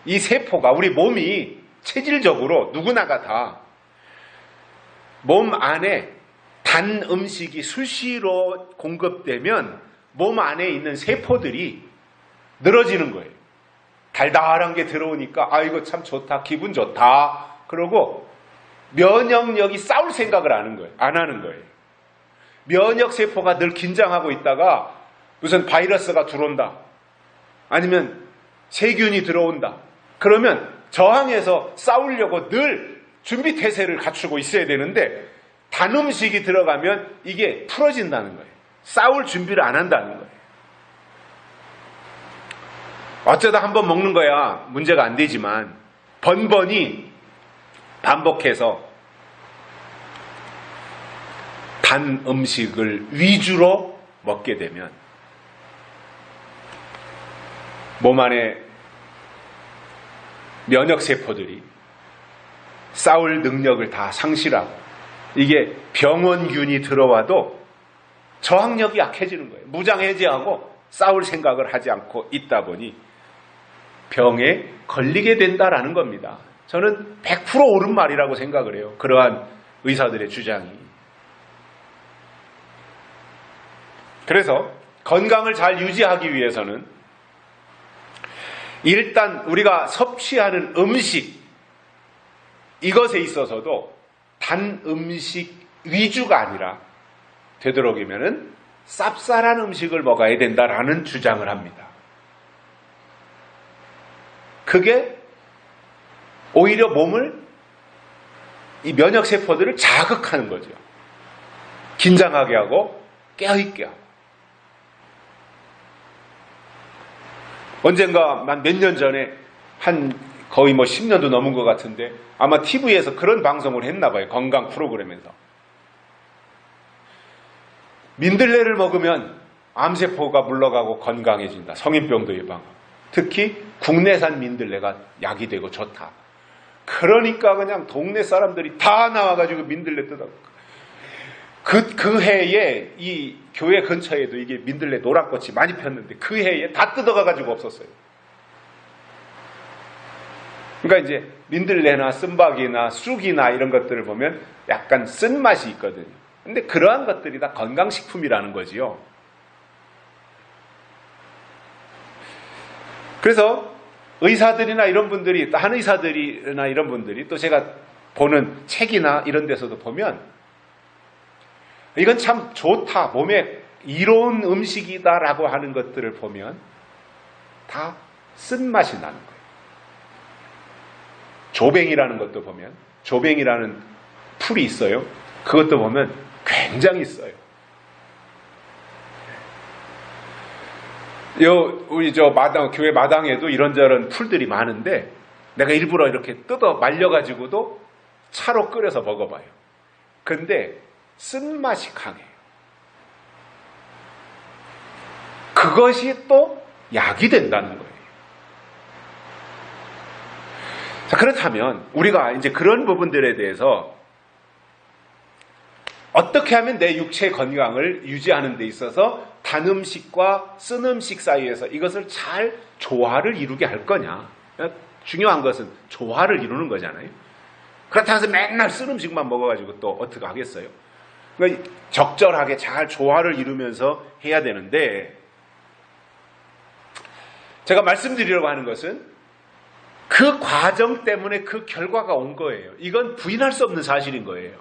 이 세포가 우리 몸이 체질적으로 누구나가 다 몸 안에 단 음식이 수시로 공급되면 몸 안에 있는 세포들이 늘어지는 거예요. 달달한 게 들어오니까 이거 참 좋다, 기분 좋다 그러고 면역력이 싸울 생각을 안 하는 거예요. 면역 세포가 늘 긴장하고 있다가 무슨 바이러스가 들어온다 아니면 세균이 들어온다 그러면 저항해서 싸우려고 늘 준비 태세를 갖추고 있어야 되는데 단 음식이 들어가면 이게 풀어진다는 거예요. 싸울 준비를 안 한다는 거예요. 어쩌다 한번 먹는 거야 문제가 안 되지만 번번이 반복해서 단 음식을 위주로 먹게 되면 몸 안에 면역세포들이 싸울 능력을 다 상실하고 이게 병원균이 들어와도 저항력이 약해지는 거예요. 무장해제하고 싸울 생각을 하지 않고 있다 보니 병에 걸리게 된다라는 겁니다. 저는 100% 옳은 말이라고 생각을 해요. 그러한 의사들의 주장이. 그래서 건강을 잘 유지하기 위해서는 일단 우리가 섭취하는 음식 이것에 있어서도 단 음식 위주가 아니라 되도록이면은 쌉쌀한 음식을 먹어야 된다라는 주장을 합니다. 그게 오히려 몸을 이 면역세포들을 자극하는 거죠. 긴장하게 하고 깨어있게 하고. 언젠가 몇 년 전에 거의 10년도 넘은 것 같은데 아마 TV에서 그런 방송을 했나 봐요. 건강 프로그램에서. 민들레를 먹으면 암세포가 물러가고 건강해진다. 성인병도 예방하고. 특히 국내산 민들레가 약이 되고 좋다. 그러니까 그냥 동네 사람들이 다 나와가지고 민들레 뜯어. 그 해에 이 교회 근처에도 이게 민들레 노란꽃이 많이 폈는데 그 해에 다 뜯어가가지고 없었어요. 그러니까 이제 민들레나 쓴박이나 쑥이나 이런 것들을 보면 약간 쓴맛이 있거든요. 근데 그러한 것들이 다 건강식품이라는 거지요. 그래서 의사들이나 이런 분들이, 한의사들이나 이런 분들이 또 제가 보는 책이나 이런 데서도 보면 이건 참 좋다, 몸에 이로운 음식이다라고 하는 것들을 보면 다 쓴맛이 나는 거예요. 조뱅이라는 것도 보면, 조뱅이라는 풀이 있어요. 그것도 보면 굉장히 써요. 우리 교회 마당에도 이런저런 풀들이 많은데 내가 일부러 이렇게 뜯어 말려가지고도 차로 끓여서 먹어봐요. 근데 쓴맛이 강해요. 그것이 또 약이 된다는 거예요. 자, 그렇다면 우리가 이제 그런 부분들에 대해서 어떻게 하면 내 육체 건강을 유지하는 데 있어서 단 음식과 쓴 음식 사이에서 이것을 잘 조화를 이루게 할 거냐. 중요한 것은 조화를 이루는 거잖아요. 그렇다고 해서 맨날 쓴 음식만 먹어가지고 또 어떻게 하겠어요. 그러니까 적절하게 잘 조화를 이루면서 해야 되는데, 제가 말씀드리려고 하는 것은 그 과정 때문에 그 결과가 온 거예요. 이건 부인할 수 없는 사실인 거예요.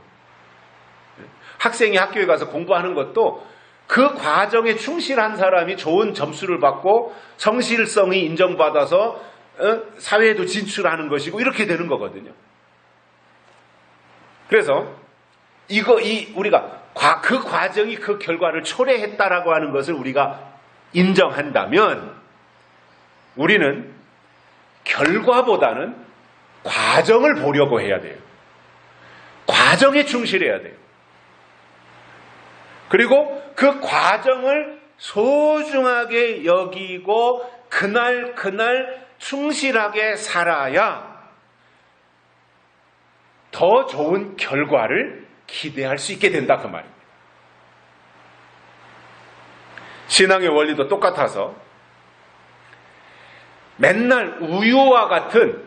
학생이 학교에 가서 공부하는 것도 그 과정에 충실한 사람이 좋은 점수를 받고 성실성이 인정받아서 사회에도 진출하는 것이고 이렇게 되는 거거든요. 그래서 우리가 그 과정이 그 결과를 초래했다라고 하는 것을 우리가 인정한다면 우리는 결과보다는 과정을 보려고 해야 돼요. 과정에 충실해야 돼요. 그리고 그 과정을 소중하게 여기고 그날 충실하게 살아야 더 좋은 결과를 기대할 수 있게 된다 그 말입니다. 신앙의 원리도 똑같아서 맨날 우유와 같은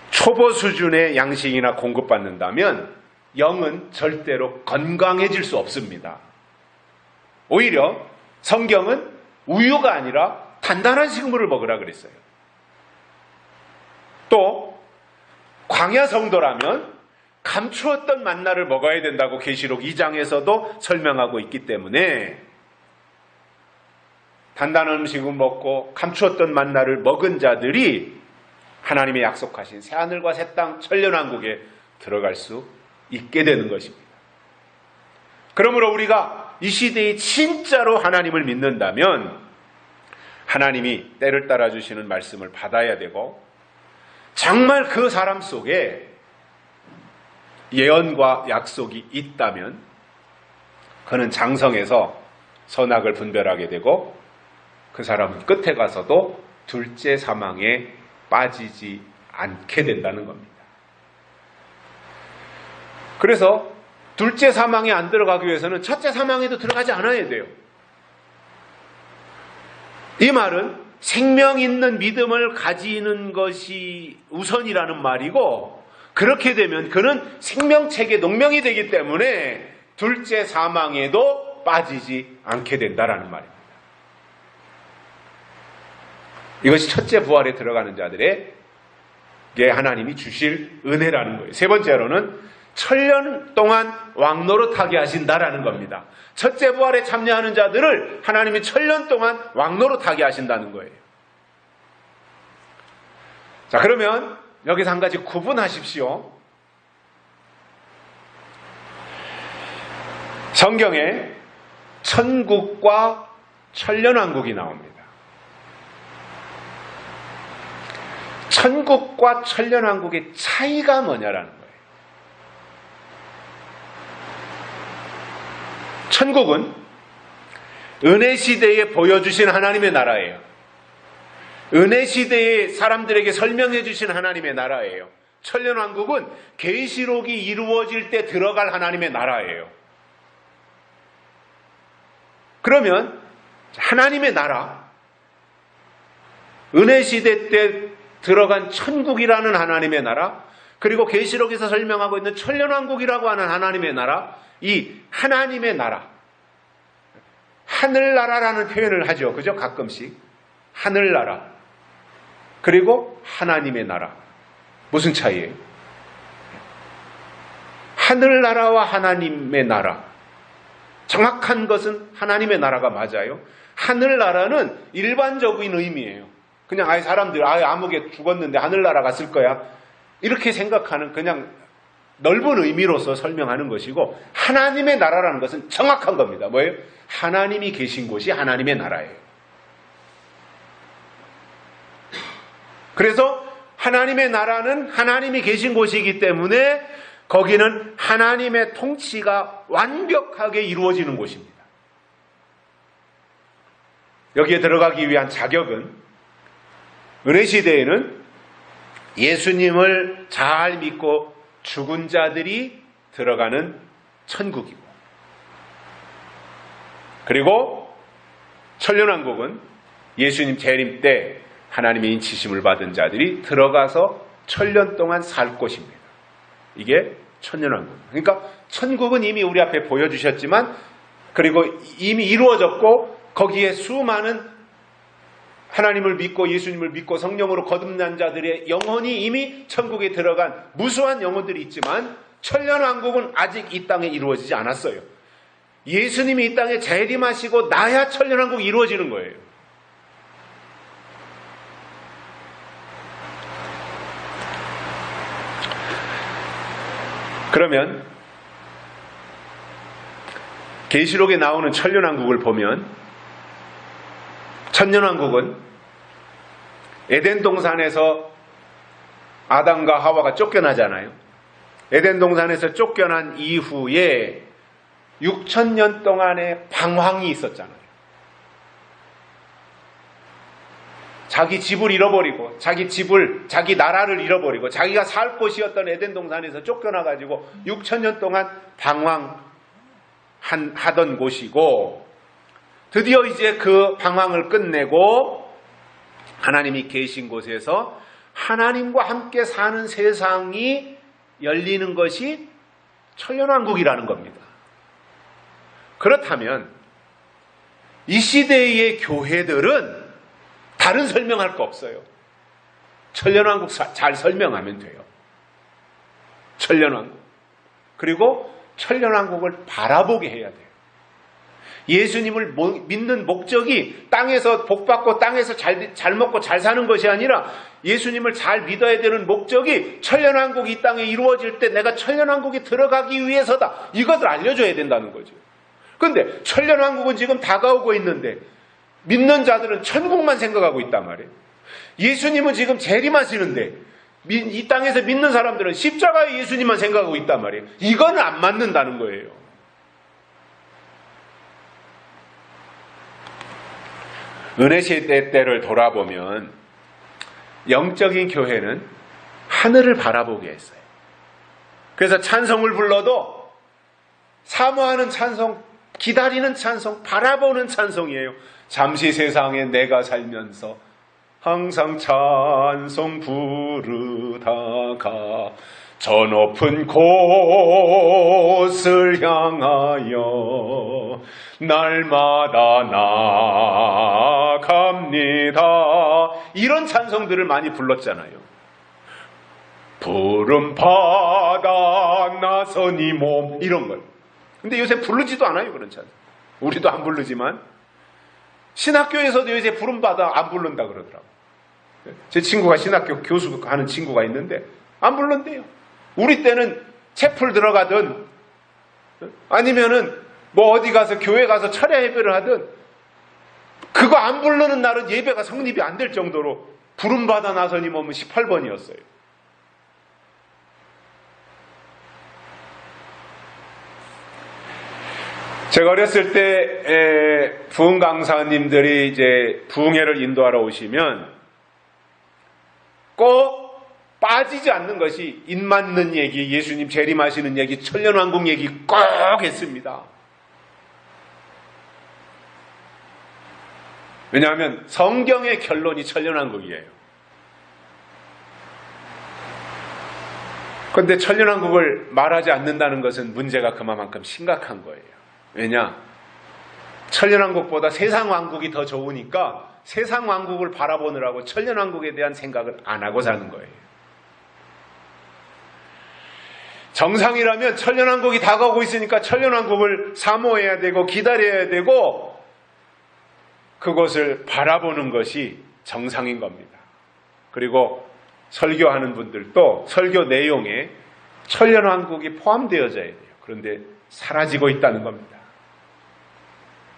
초보 수준의 양식이나 공급받는다면 영은 절대로 건강해질 수 없습니다. 오히려 성경은 우유가 아니라 단단한 식물을 먹으라 그랬어요. 또 광야 성도라면 감추었던 만나를 먹어야 된다고 계시록 2장에서도 설명하고 있기 때문에 단단한 음식을 먹고 감추었던 만나를 먹은 자들이 하나님의 약속하신 새하늘과 새 땅 천년왕국에 들어갈 수 있게 되는 것입니다. 그러므로 우리가 이 시대에 진짜로 하나님을 믿는다면 하나님이 때를 따라 주시는 말씀을 받아야 되고, 정말 그 사람 속에 예언과 약속이 있다면 그는 장성해서 선악을 분별하게 되고, 그 사람은 끝에 가서도 둘째 사망에 빠지지 않게 된다는 겁니다. 그래서 둘째 사망에 안 들어가기 위해서는 첫째 사망에도 들어가지 않아야 돼요. 이 말은 생명 있는 믿음을 가지는 것이 우선이라는 말이고, 그렇게 되면 그는 생명책의 농명이 되기 때문에 둘째 사망에도 빠지지 않게 된다라는 말입니다. 이것이 첫째 부활에 들어가는 자들에게 하나님이 주실 은혜라는 거예요. 세 번째로는 천년 동안 왕노릇하게 하신다라는 겁니다. 첫째 부활에 참여하는 자들을 하나님이 천년 동안 왕노릇하게 하신다는 거예요. 자, 그러면 여기서 한 가지 구분하십시오. 성경에 천국과 천년왕국이 나옵니다. 천국과 천년왕국의 차이가 뭐냐라는 거예요. 천국은 은혜 시대에 보여주신 하나님의 나라예요. 은혜 시대에 사람들에게 설명해 주신 하나님의 나라예요. 천년왕국은 계시록이 이루어질 때 들어갈 하나님의 나라예요. 그러면 하나님의 나라, 은혜 시대 때 들어간 천국이라는 하나님의 나라, 그리고 계시록에서 설명하고 있는 천년왕국이라고 하는 하나님의 나라, 이 하나님의 나라, 하늘나라라는 표현을 하죠. 그죠? 가끔씩. 하늘나라, 그리고 하나님의 나라. 무슨 차이예요? 하늘나라와 하나님의 나라. 정확한 것은 하나님의 나라가 맞아요. 하늘나라는 일반적인 의미예요. 그냥 사람들 아무개 죽었는데 하늘나라 갔을 거야, 이렇게 생각하는 그냥 넓은 의미로서 설명하는 것이고, 하나님의 나라라는 것은 정확한 겁니다. 뭐예요? 하나님이 계신 곳이 하나님의 나라예요. 그래서 하나님의 나라는 하나님이 계신 곳이기 때문에 거기는 하나님의 통치가 완벽하게 이루어지는 곳입니다. 여기에 들어가기 위한 자격은, 은혜 시대에는 예수님을 잘 믿고 죽은 자들이 들어가는 천국이고, 그리고 천년왕국은 예수님 재림 때 하나님의 인치심을 받은 자들이 들어가서 천년 동안 살 곳입니다. 이게 천년왕국. 그러니까 천국은 이미 우리 앞에 보여주셨지만, 그리고 이미 이루어졌고, 거기에 수많은 하나님을 믿고 예수님을 믿고 성령으로 거듭난 자들의 영혼이 이미 천국에 들어간 무수한 영혼들이 있지만, 천년왕국은 아직 이 땅에 이루어지지 않았어요. 예수님이 이 땅에 재림하시고 나야 천년왕국이 이루어지는 거예요. 그러면 계시록에 나오는 천년왕국을 보면, 천년왕국은 에덴 동산에서 아담과 하와가 쫓겨나잖아요. 에덴 동산에서 쫓겨난 이후에 6,000년 동안의 방황이 있었잖아요. 자기 집을 잃어버리고, 자기 나라를 잃어버리고, 자기가 살 곳이었던 에덴 동산에서 쫓겨나가지고 6,000년 동안 방황하던 곳이고, 드디어 이제 그 방황을 끝내고 하나님이 계신 곳에서 하나님과 함께 사는 세상이 열리는 것이 천년왕국이라는 겁니다. 그렇다면 이 시대의 교회들은 다른 설명할 거 없어요. 천년왕국 잘 설명하면 돼요. 천년왕국. 그리고 천년왕국을 바라보게 해야 돼요. 예수님을 믿는 목적이 땅에서 복받고 땅에서 잘 먹고 잘 사는 것이 아니라, 예수님을 잘 믿어야 되는 목적이 천년왕국이 이 땅에 이루어질 때 내가 천년왕국에 들어가기 위해서다, 이것을 알려줘야 된다는 거죠. 그런데 천년왕국은 지금 다가오고 있는데 믿는 자들은 천국만 생각하고 있단 말이에요. 예수님은 지금 재림하시는데 이 땅에서 믿는 사람들은 십자가의 예수님만 생각하고 있단 말이에요. 이거는 안 맞는다는 거예요. 은혜 시대 때를 돌아보면 영적인 교회는 하늘을 바라보게 했어요. 그래서 찬송을 불러도 사모하는 찬송, 기다리는 찬송, 바라보는 찬송이에요. 잠시 세상에 내가 살면서 항상 찬송 부르다가 저 높은 곳을 향하여 날마다 나아갑니다. 이런 찬송들을 많이 불렀잖아요. 푸른 바다 나서니 몸, 이런 걸. 근데 요새 부르지도 않아요, 그런 찬송. 우리도 안 부르지만 신학교에서도 요새 푸른 바다 안 부른다 그러더라고요. 제 친구가 신학교 교수 하는 친구가 있는데 안 부른대요. 우리 때는 채플 들어가든 아니면은 뭐 어디 가서 교회 가서 철야 예배를 하든 그거 안 부르는 날은 예배가 성립이 안 될 정도로 푸른 바다 나서니 몸은 18번이었어요. 제가 어렸을 때 부흥 강사님들이 이제 부흥회를 인도하러 오시면 꼭 빠지지 않는 것이 인 맞는 얘기, 예수님 재림하시는 얘기, 천년왕국 얘기 꼭 했습니다. 왜냐하면 성경의 결론이 천년왕국이에요. 그런데 천년왕국을 말하지 않는다는 것은 문제가 그만큼 심각한 거예요. 왜냐? 천년왕국보다 세상왕국이 더 좋으니까 세상왕국을 바라보느라고 천년왕국에 대한 생각을 안 하고 사는 거예요. 정상이라면 천년왕국이 다가오고 있으니까 천년왕국을 사모해야 되고 기다려야 되고 그것을 바라보는 것이 정상인 겁니다. 그리고 설교하는 분들도 설교 내용에 천년왕국이 포함되어져야 돼요. 그런데 사라지고 있다는 겁니다.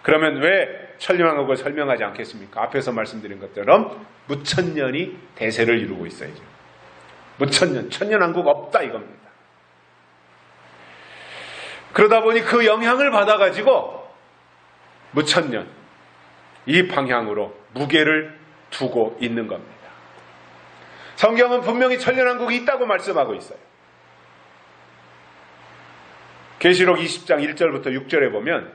그러면 왜 천년왕국을 설명하지 않겠습니까? 앞에서 말씀드린 것처럼 무천년이 대세를 이루고 있어야죠. 무천년, 천년왕국 없다 이겁니다. 그러다 보니 그 영향을 받아가지고 무천년 이 방향으로 무게를 두고 있는 겁니다. 성경은 분명히 천년왕국이 있다고 말씀하고 있어요. 계시록 20장 1절부터 6절에 보면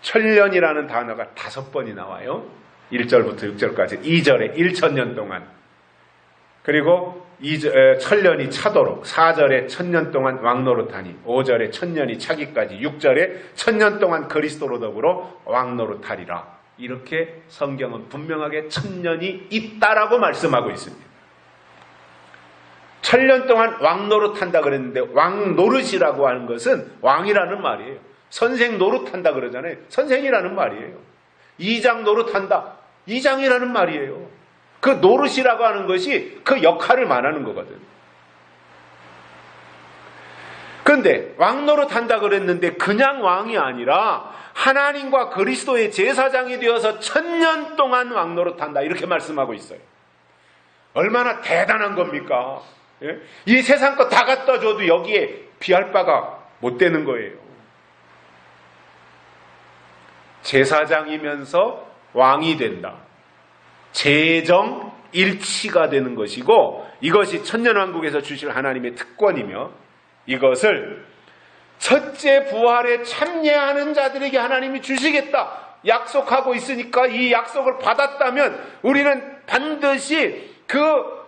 천년이라는 단어가 5번이 나와요. 1절부터 6절까지 2절에 1000년 동안, 그리고 천년이 차도록, 4절에 1000년 동안 왕노릇하니, 5절에 1000년이 차기까지, 6절에 1000년 동안 그리스도로 더불어 왕노릇하리라. 이렇게 성경은 분명하게 1000년이 있다라고 말씀하고 있습니다. 1000년 동안 왕노릇한다 그랬는데 왕노릇이라고 하는 것은 왕이라는 말이에요. 선생 노릇한다 그러잖아요. 선생이라는 말이에요. 이장 노릇한다. 이장이라는 말이에요. 그 노릇이라고 하는 것이 그 역할을 말하는 거거든. 그런데 왕 노릇한다 그랬는데 그냥 왕이 아니라 하나님과 그리스도의 제사장이 되어서 1000년 동안 왕 노릇한다. 이렇게 말씀하고 있어요. 얼마나 대단한 겁니까? 예? 이 세상 거 다 갖다 줘도 여기에 비할 바가 못 되는 거예요. 제사장이면서 왕이 된다. 재정일치가 되는 것이고 이것이 천년왕국에서 주실 하나님의 특권이며 이것을 첫째 부활에 참여하는 자들에게 하나님이 주시겠다 약속하고 있으니까 이 약속을 받았다면 우리는 반드시 그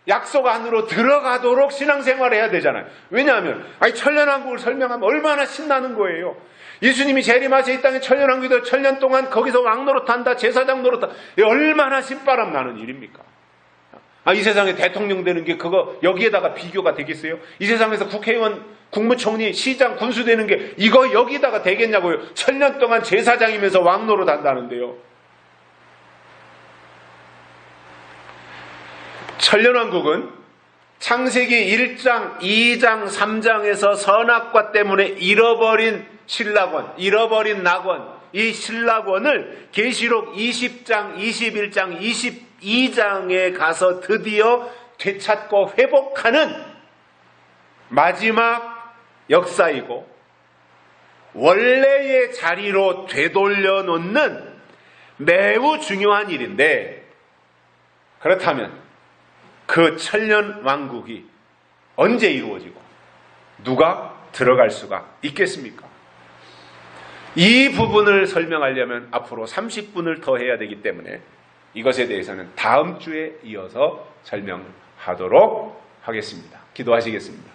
약속 안으로 들어가도록 신앙생활을 해야 되잖아요. 왜냐하면 천년왕국을 설명하면 얼마나 신나는 거예요. 예수님이 재림하셔 이 땅에 천년왕국에서 1000년 동안 거기서 왕노릇한다, 제사장 노릇한다. 얼마나 신바람 나는 일입니까? 이 세상에 대통령 되는 게 그거 여기에다가 비교가 되겠어요? 이 세상에서 국회의원, 국무총리, 시장, 군수 되는 게 이거 여기다가 되겠냐고요? 1000년 동안 제사장이면서 왕노릇한다는데요. 천년왕국은 창세기 1장, 2장, 3장에서 선악과 때문에 잃어버린 신락원, 잃어버린 낙원, 이 신라권을 계시록 20장, 21장, 22장에 가서 드디어 되찾고 회복하는 마지막 역사이고 원래의 자리로 되돌려 놓는 매우 중요한 일인데, 그렇다면 그 천년 왕국이 언제 이루어지고 누가 들어갈 수가 있겠습니까? 이 부분을 설명하려면 앞으로 30분을 더 해야 되기 때문에 이것에 대해서는 다음 주에 이어서 설명하도록 하겠습니다. 기도하시겠습니다.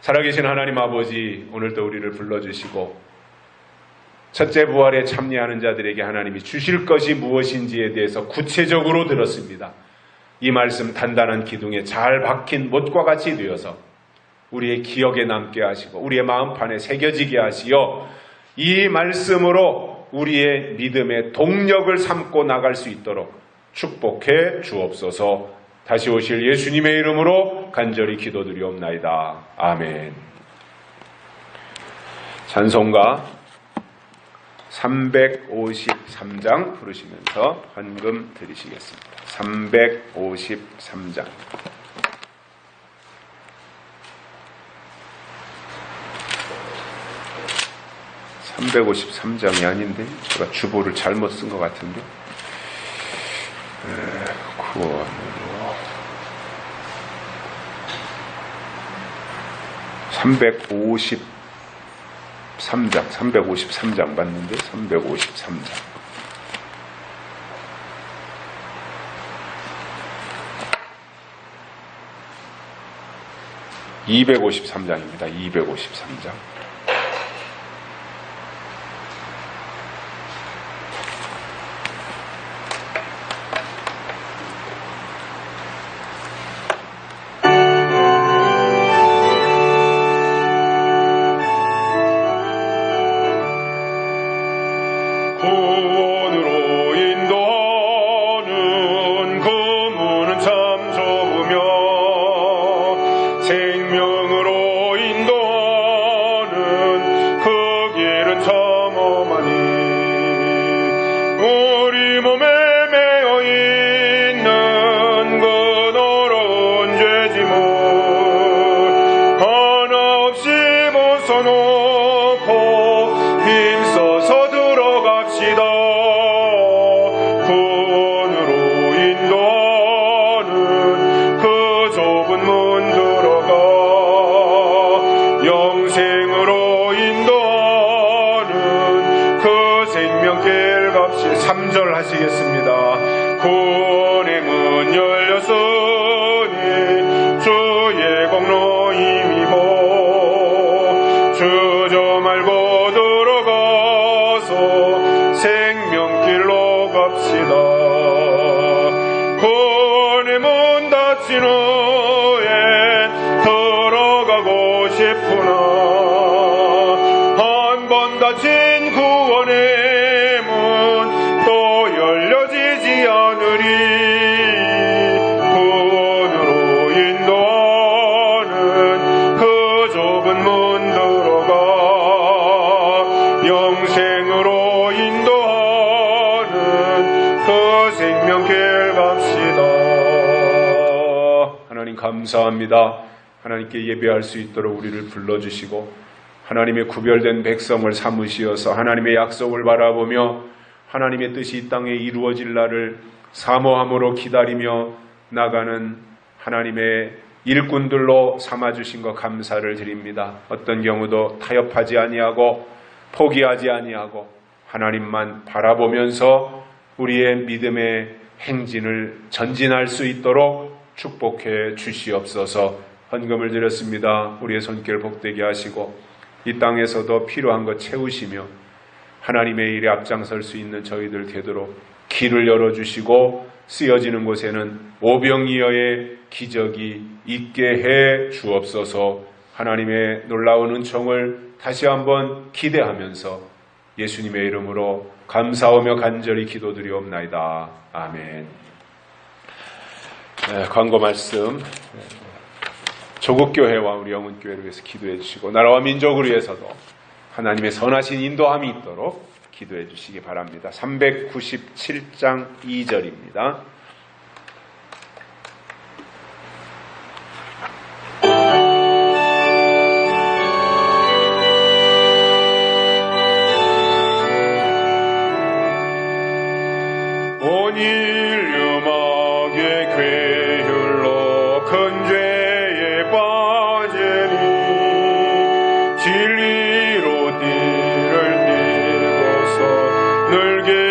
살아계신 하나님 아버지, 오늘도 우리를 불러주시고 첫째 부활에 참여하는 자들에게 하나님이 주실 것이 무엇인지에 대해서 구체적으로 들었습니다. 이 말씀 단단한 기둥에 잘 박힌 못과 같이 되어서 우리의 기억에 남게 하시고 우리의 마음판에 새겨지게 하시어 이 말씀으로 우리의 믿음의 동력을 삼고 나갈 수 있도록 축복해 주옵소서. 다시 오실 예수님의 이름으로 간절히 기도드리옵나이다. 아멘. 찬송가 353장 부르시면서 헌금 드리시겠습니다. 353장. (353장이) 아닌데 제가 주보를 잘못 쓴 것 같은데. 구원으로 353장 맞는데 353장. (253장입니다) 253장. 하시겠습니다. 구원의 문 열렸으니 주의 공로 힘입어 주저 말고 들어가서 생명길로 갑시다. 구원의 문 닫힌 후에 들어가고 싶으나 한 번 닫힌 구원의 구원으로 인도하는 그 좁은 문 들어가 영생으로 인도하는 그 생명길 갑시다. 하나님 감사합니다. 하나님께 예배할 수 있도록 우리를 불러주시고 하나님의 구별된 백성을 삼으시어서 하나님의 약속을 바라보며 하나님의 뜻이 이 땅에 이루어질 날을 사모함으로 기다리며 나가는 하나님의 일꾼들로 삼아주신 것 감사를 드립니다. 어떤 경우도 타협하지 아니하고 포기하지 아니하고 하나님만 바라보면서 우리의 믿음의 행진을 전진할 수 있도록 축복해 주시옵소서. 헌금을 드렸습니다. 우리의 손길 복되게 하시고 이 땅에서도 필요한 것 채우시며 하나님의 일에 앞장설 수 있는 저희들 되도록 길을 열어주시고 쓰여지는 곳에는 오병이어의 기적이 있게 해 주옵소서. 하나님의 놀라운 은총을 다시 한번 기대하면서 예수님의 이름으로 감사하며 간절히 기도드리옵나이다. 아멘. 광고 말씀, 조국교회와 우리 영훈교회를 위해서 기도해 주시고 나라와 민족을 위해서도 하나님의 선하신 인도함이 있도록 기도해 주시기 바랍니다. 397장 2절입니다. 온 인류마게 괴율로 큰 죄에 빠지니 진리로 띠를 띠고서 늘게